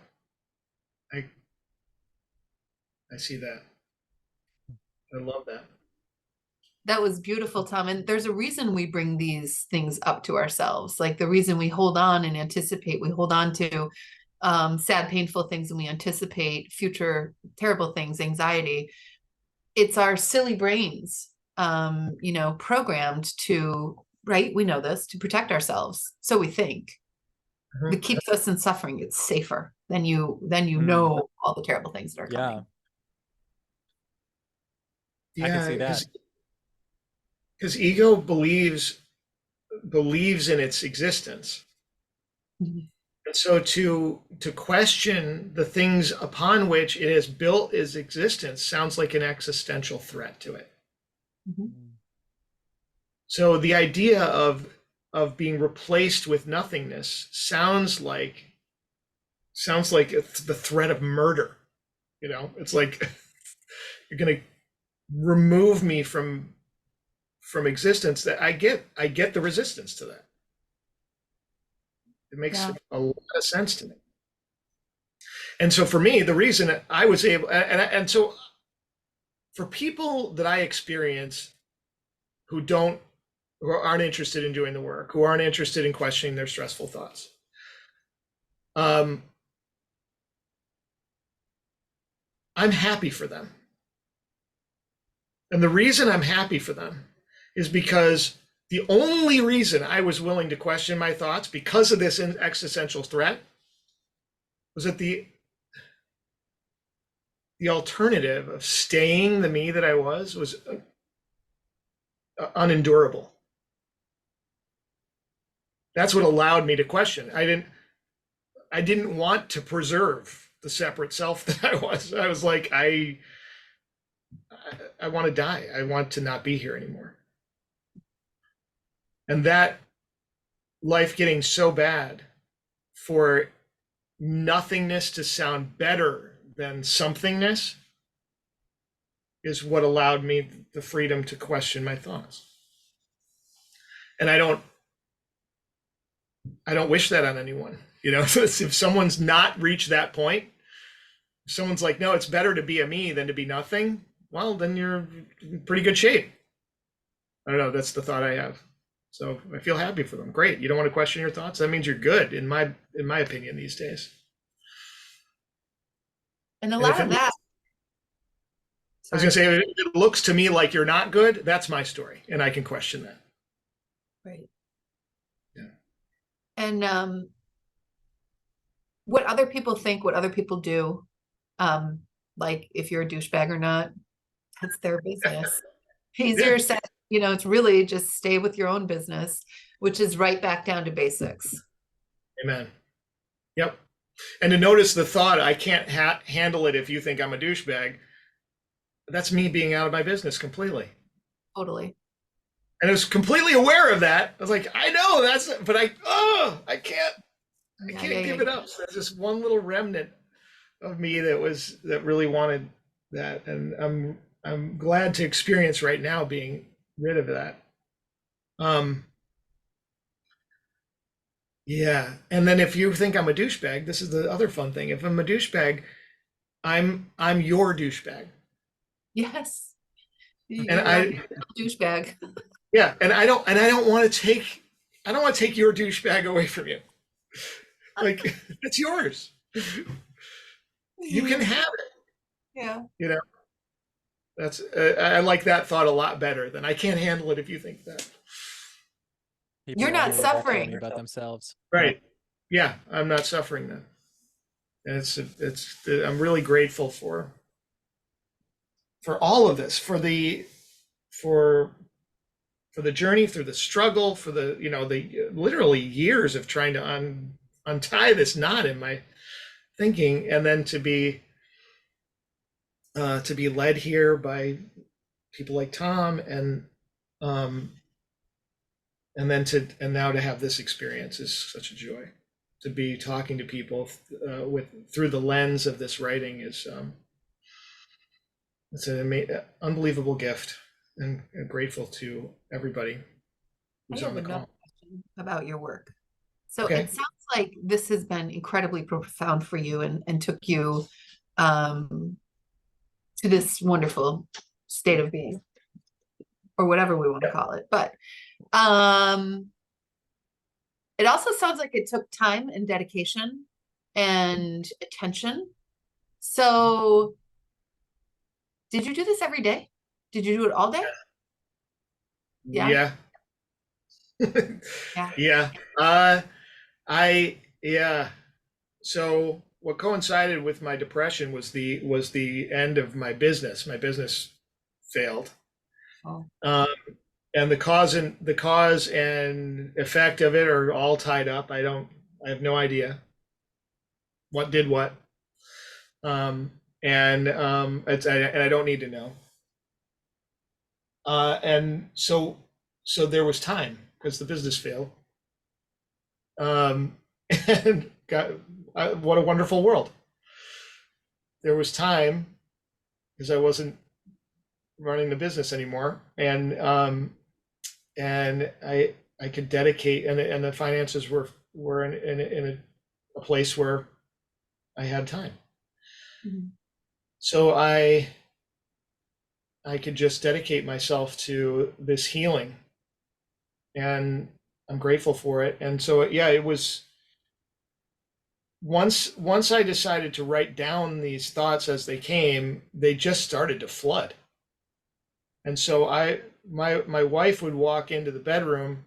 I see that. I love that. That was beautiful, Tom. And there's a reason we bring these things up to ourselves. Like the reason we hold on and anticipate, we hold on to sad, painful things, and we anticipate future terrible things, anxiety. It's our silly brains, programmed to, right? We know this, to protect ourselves. So we think. It keeps us in suffering. It's safer than you know all the terrible things that are coming. Yeah. I can see that. Because ego believes in its existence. And so to question the things upon which it has built its existence sounds like an existential threat to it. So the idea of being replaced with nothingness sounds like the threat of murder. You know, it's like you're going to remove me from existence. That I get the resistance to that. It makes a lot of sense to me. And so for me, the reason I was able, and so for people that I experience who aren't interested in doing the work, who aren't interested in questioning their stressful thoughts, I'm happy for them. And the reason I'm happy for them is because the only reason I was willing to question my thoughts because of this existential threat was that the alternative of staying the me that I was unendurable. That's what allowed me to question. I didn't want to preserve the separate self that I was. I was like, I want to die. I want to not be here anymore. And that life getting so bad for nothingness to sound better than somethingness is what allowed me the freedom to question my thoughts. And I don't wish that on anyone. You know, if someone's not reached that point, if someone's like, no, it's better to be a me than to be nothing, well, then you're in pretty good shape. I don't know. That's the thought I have. So I feel happy for them. Great. You don't want to question your thoughts? That means you're good, in my opinion, these days. And a lot of that. I was going to say, if it looks to me like you're not good, that's my story, and I can question that. Right. Yeah. And what other people think, what other people do, like if you're a douchebag or not, that's their business. Easier said, it's really just stay with your own business, which is right back down to basics. Amen. Yep. And to notice the thought, I can't handle it if you think I'm a douchebag, that's me being out of my business completely. Totally. And I was completely aware of that. I was like, I know that's it, but I can't give it up. So there's this one little remnant of me that really wanted that. And I'm glad to experience right now being rid of that. Yeah. And then if you think I'm a douchebag, this is the other fun thing. If I'm a douchebag, I'm your douchebag. Yes. And I douchebag. Yeah, and I don't want to take your douchebag away from you. Like, it's yours. You can have it. Yeah. You know, that's I like that thought a lot better than I can't handle it if you think that. People You're not only know that suffering. about themselves. Right. Yeah, I'm not suffering then. And I'm really grateful for all of this, for the journey, through the struggle, for the literally years of trying to untie this knot in my thinking, and then to be led here by people like Tom, and now to have this experience is such a joy. To be talking to people through the lens of this writing is it's an unbelievable gift, and grateful to everybody who's on the call. Question about your work. So Okay. It sounds like this has been incredibly profound for you, and took you to this wonderful state of being, or whatever we want to call it. But it also sounds like it took time and dedication and attention. So did you do this every day? Did you do it all day? Yeah. Yeah. Yeah. So what coincided with my depression was the end of my business. My business failed. Oh. And the cause and effect of it are all tied up. I have no idea what did what. And I don't need to know. And so there was time, because the business failed. And what a wonderful world. There was time, because I wasn't running the business anymore, and I could dedicate, and the finances were in a place where I had time. Mhm. So I could just dedicate myself to this healing, and I'm grateful for it. And so, yeah, it was once I decided to write down these thoughts as they came, they just started to flood. And so my wife would walk into the bedroom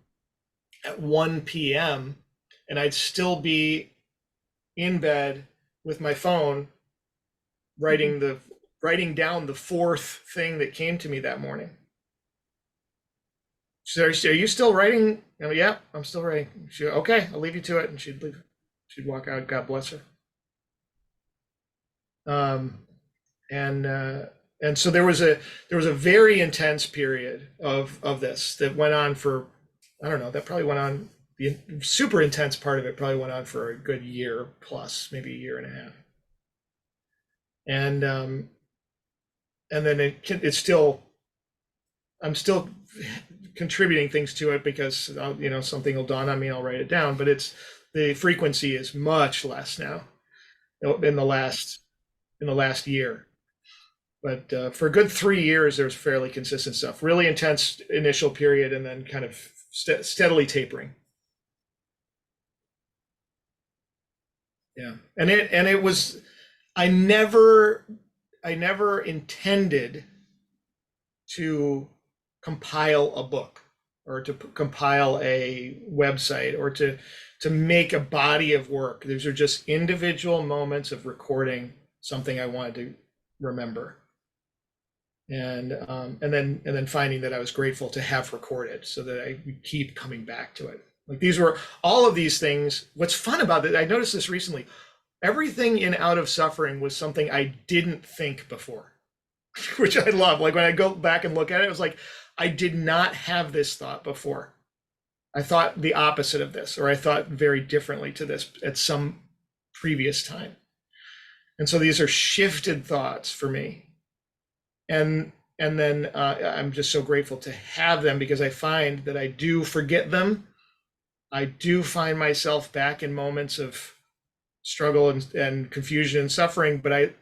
at 1 p.m. and I'd still be in bed with my phone writing down the fourth thing that came to me that morning. She said, "Are you still writing?" I'm like, "Yeah, I'm still writing." She said, "Okay, I'll leave you to it," and she'd leave. She'd walk out. God bless her. And so there was a very intense period of this that went on for, I don't know, that probably went on, the super intense part of it probably went on for a good year plus, maybe a year and a half. And then it's still, I'm still contributing things to it, because something will dawn on me, I'll write it down, but the frequency is much less now in the last year. But for a good 3 years, there was fairly consistent stuff, really intense initial period, and then kind of steadily tapering. Yeah. And it was, I never intended to compile a book, or to compile a website, or to make a body of work. These are just individual moments of recording something I wanted to remember. And then finding that I was grateful to have recorded, so that I would keep coming back to it. Like, these were all of these things. What's fun about it, I noticed this recently, everything in Out of Suffering was something I didn't think before, which I love. Like when I go back and look at it, it was like, I did not have this thought before. I thought the opposite of this, or I thought very differently to this at some previous time. And so these are shifted thoughts for me. And then I'm just so grateful to have them, because I find that I do forget them. I do find myself back in moments of struggle and confusion and suffering, but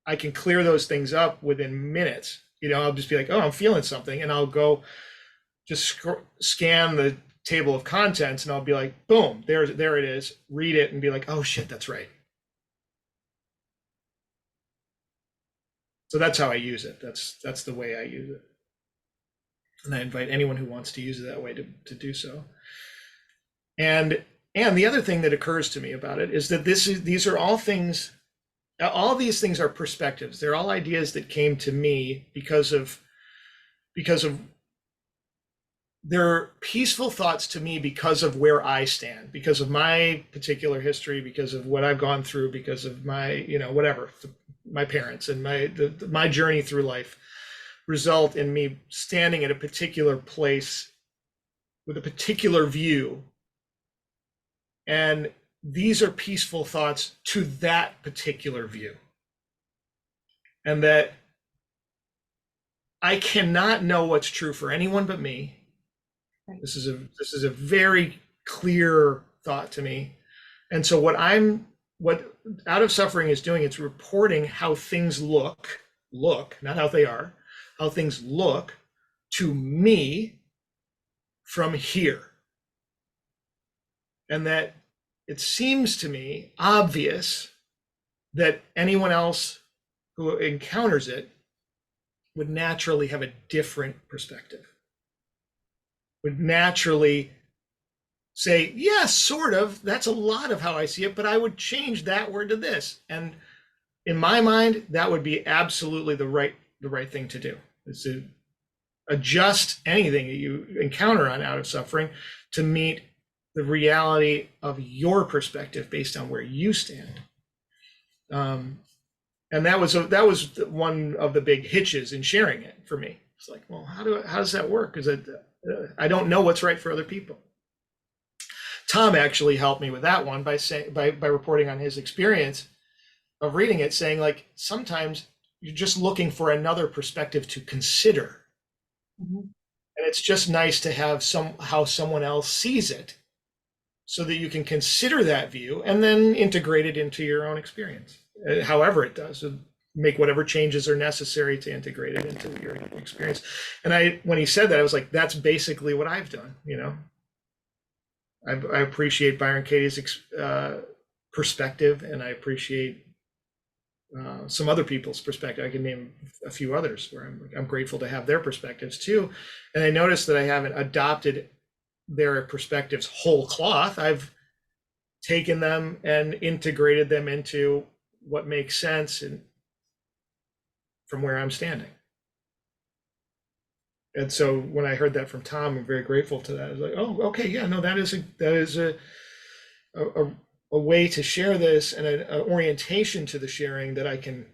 I can clear those things up within minutes. You know, I'll just be like, oh, I'm feeling something, and I'll go just scan the table of contents, and I'll be like, boom, there it is. Read it and be like, oh shit, that's right. So that's how I use it. That's the way I use it. And I invite anyone who wants to use it that way to do so. And the other thing that occurs to me about it is that these are all things, all these things are perspectives. They're all ideas that came to me because of they're peaceful thoughts to me because of where I stand, because of my particular history, because of what I've gone through, because of my, you know, whatever, my parents and my journey through life result in me standing at a particular place with a particular view. And these are peaceful thoughts to that particular view. And that I cannot know what's true for anyone but me. This is a very clear thought to me. And so what Out of Suffering is doing, it's reporting how things look, not how they are, how things look to me from here. And that it seems to me obvious that anyone else who encounters it would naturally have a different perspective, would naturally say, yeah, sort of, that's a lot of how I see it, but I would change that word to this. And in my mind, that would be absolutely the right thing to do, is to adjust anything that you encounter on Out of Suffering to meet the reality of your perspective based on where you stand. And that was one of the big hitches in sharing it for me. It's like, well, how does that work? Because I don't know what's right for other people. Tom actually helped me with that one by reporting on his experience of reading it, saying, like, sometimes you're just looking for another perspective to consider. Mm-hmm. And it's just nice to have how someone else sees it, so that you can consider that view and then integrate it into your own experience, however it does. Make whatever changes are necessary to integrate it into your experience. And when he said that, I was like, that's basically what I've done. You know, I appreciate Byron Katie's perspective, and I appreciate some other people's perspective. I can name a few others where I'm grateful to have their perspectives too. And I noticed that I haven't adopted their perspectives whole cloth. I've taken them and integrated them into what makes sense and from where I'm standing. And so when I heard that from Tom, I'm very grateful to that. I was like, oh, okay, yeah, no, that is a way to share this, and an orientation to the sharing that I can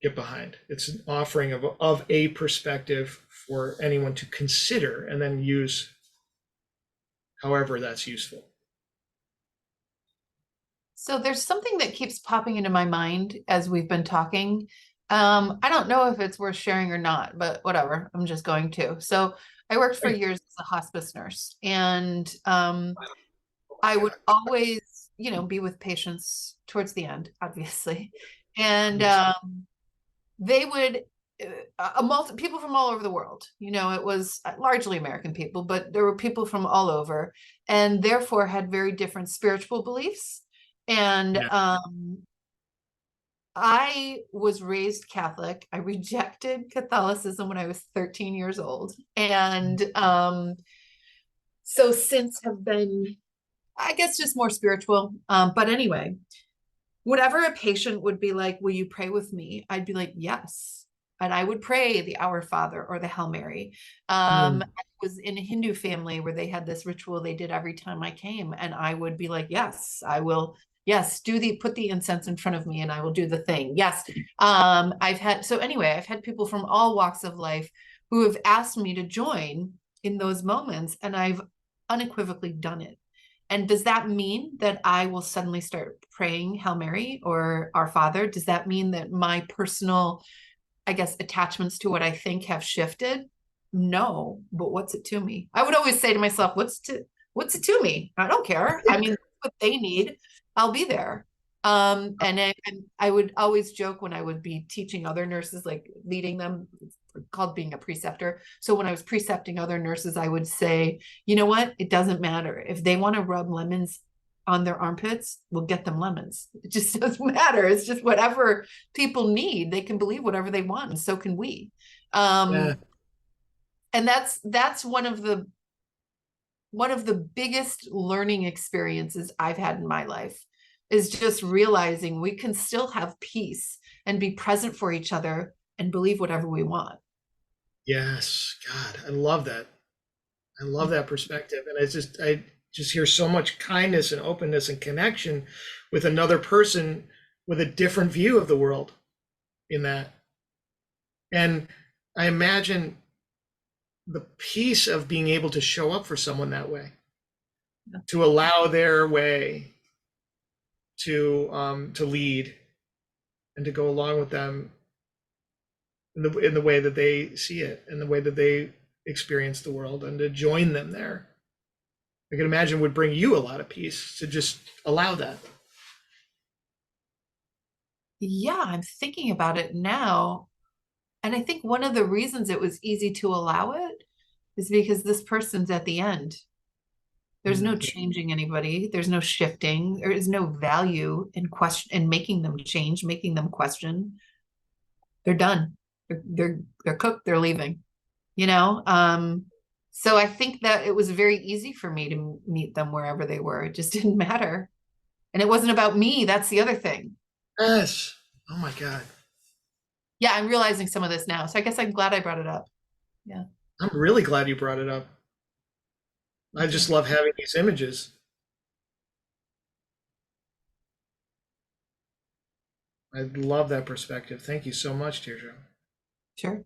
get behind. It's an offering of a perspective for anyone to consider and then use however that's useful. So there's something that keeps popping into my mind as we've been talking. I don't know if it's worth sharing or not, but whatever, I'm just going to. So I worked for years as a hospice nurse, and I would always, be with patients towards the end, obviously. And they would, people from all over the world, it was largely American people, but there were people from all over, and therefore had very different spiritual beliefs. And I was raised Catholic. I rejected Catholicism when I was 13 years old. And so since have been, I guess, just more spiritual. But anyway, whenever a patient would be like, will you pray with me? I'd be like, yes. And I would pray the Our Father or the Hail Mary. I was in a Hindu family where they had this ritual they did every time I came. And I would be like, yes, I will Yes, put the incense in front of me and I will do the thing. Yes. I've had people from all walks of life who have asked me to join in those moments, and I've unequivocally done it. And does that mean that I will suddenly start praying Hail Mary or Our Father? Does that mean that my personal, I guess, attachments to what I think have shifted? No, but what's it to me? I would always say to myself, what's it to me? I don't care. I mean, what they need, I'll be there. And I would always joke when I would be teaching other nurses, like leading them, called being a preceptor. So when I was precepting other nurses, I would say, you know what? It doesn't matter. If they want to rub lemons on their armpits, we'll get them lemons. It just doesn't matter. It's just whatever people need. They can believe whatever they want, and so can we. And that's one of the biggest learning experiences I've had in my life, is just realizing we can still have peace and be present for each other and believe whatever we want. Yes. God, I love that. I love that perspective. And I just hear so much kindness and openness and connection with another person with a different view of the world in that. And I imagine the peace of being able to show up for someone that way, to allow their way to lead and to go along with them in the way that they see it, in the way that they experience the world, and to join them there. I can imagine would bring you a lot of peace to just allow that. Yeah, I'm thinking about it now. And I think one of the reasons it was easy to allow it is because this person's at the end. There's no changing anybody. There's no shifting. There is no value in making them change, making them question. They're done. They're cooked. They're leaving. So I think that it was very easy for me to meet them wherever they were. It just didn't matter, and it wasn't about me. That's the other thing. Yes. Oh my God. Yeah, I'm realizing some of this now. So I guess I'm glad I brought it up. Yeah. I'm really glad you brought it up. I just love having these images. I love that perspective. Thank you so much, Deirdre. Sure.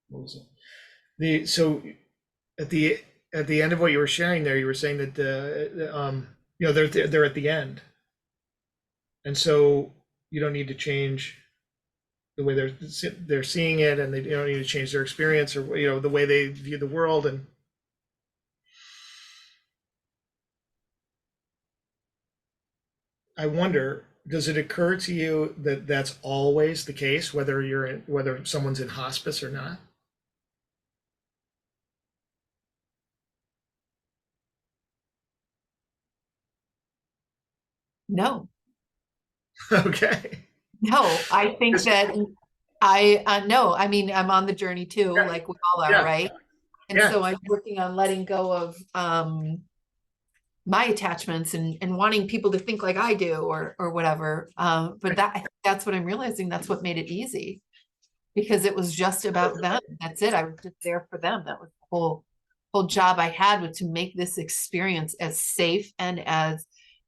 What was it? So at the end of what you were sharing there, you were saying that they're at the end, and so you don't need to change the way they're seeing it, and they don't need to change their experience or the way they view the world. And I wonder, does it occur to you that that's always the case, whether someone's in hospice or not? No. Okay. No, I think that no, I mean, I'm on the journey too, like we all are, right? And so I'm working on letting go of my attachments and wanting people to think like I do or whatever. But that's what I'm realizing. That's what made it easy, because it was just about them. That's it. I was just there for them. That was the whole job I had, was to make this experience as safe and as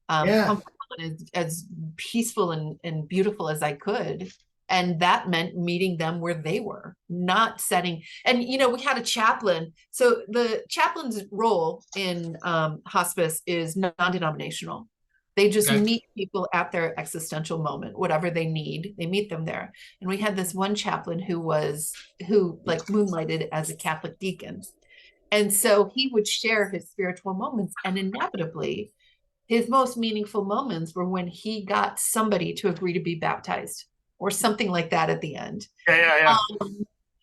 comfortable and as peaceful and beautiful as I could. And that meant meeting them where they were, not setting. And, we had a chaplain. So the chaplain's role in hospice is non-denominational. They just meet people at their existential moment, whatever they need, they meet them there. And we had this one chaplain who like moonlighted as a Catholic deacon. And so he would share his spiritual moments, and inevitably his most meaningful moments were when he got somebody to agree to be baptized or something like that at the end. Yeah.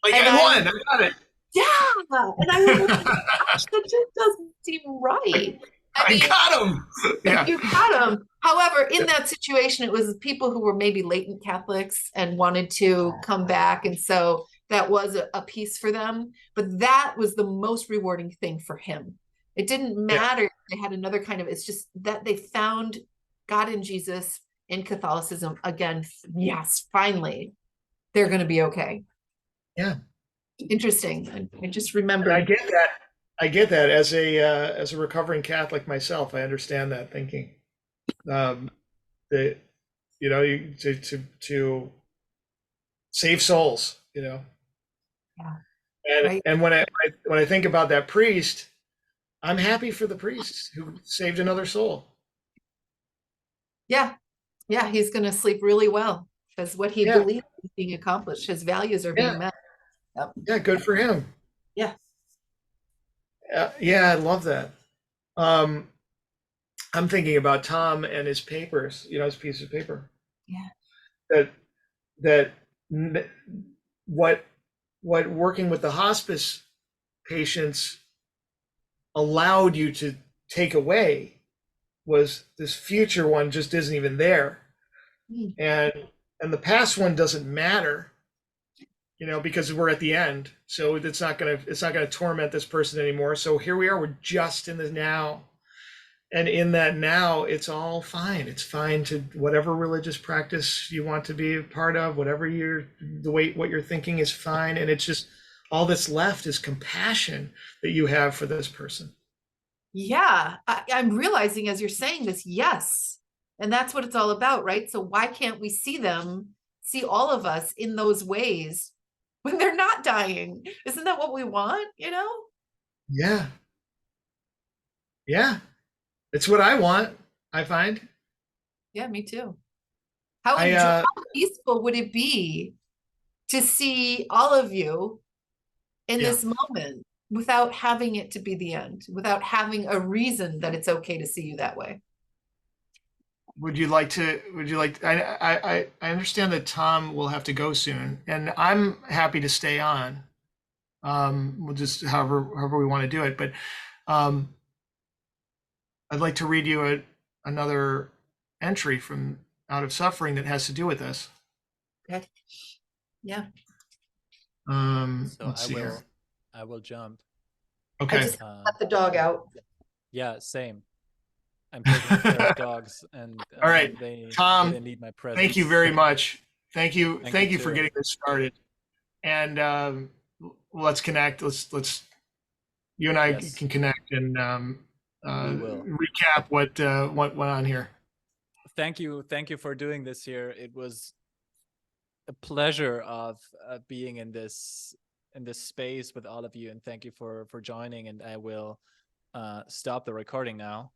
Like, I won. I got it. Yeah. And I was like, gosh, that just doesn't seem right. I mean, got him. Yeah. You got him. However, in that situation, it was people who were maybe latent Catholics and wanted to come back. And so that was a piece for them. But that was the most rewarding thing for him. It didn't matter if they had another kind of, it's just that they found God in Jesus, in Catholicism. Again, yes, finally, they're going to be okay. Yeah. Interesting. I just remember. And I get that. I get that as a recovering Catholic myself. I understand that thinking. That to save souls, Yeah. And Right. and when I think about that priest, I'm happy for the priest who saved another soul. Yeah. Yeah. He's going to sleep really well because what he Yeah, believes is being accomplished. His values are yeah, being met. Yep. yeah. Good for him. Yeah. Yeah, I love that. Um, I'm thinking about Tom and his papers. His piece of paper. Yeah. That that what working with the hospice patients allowed you to take away was this future one just isn't even there, Mm. and the past one doesn't matter, because we're at the end, so it's not gonna torment this person anymore. So here we are, we're just in the now, and in that now, it's all fine. It's fine to whatever religious practice you want to be a part of, whatever what you're thinking is fine, and it's just all that's left is compassion that you have for this person. Yeah. I'm realizing as you're saying this, yes. And that's what it's all about, right? So why can't we see all of us in those ways when they're not dying? Isn't that what we want, Yeah, yeah, it's what I want. I find. Yeah, me too. How I how peaceful would it be to see all of you in Yeah. this moment without having it to be the end, without having a reason that it's okay to see you that way? Would you like I understand that Tom will have to go soon, and I'm happy to stay on. We'll just however we want to do it, but um, I'd like to read you another entry from Out of Suffering that has to do with this. Okay. Yeah. So Let's see here. I will jump. I Okay. just let the dog out. Yeah, same. I'm taking care of dogs, and All right, they Tom, need my presence. thank you very much. Thank you you for too. getting this started. And let's connect. Let's you and I Yes. can connect and We will. recap what went on here. Thank you for doing this here. It was a pleasure of being in this space with all of you, and thank you for joining. And I will stop the recording now.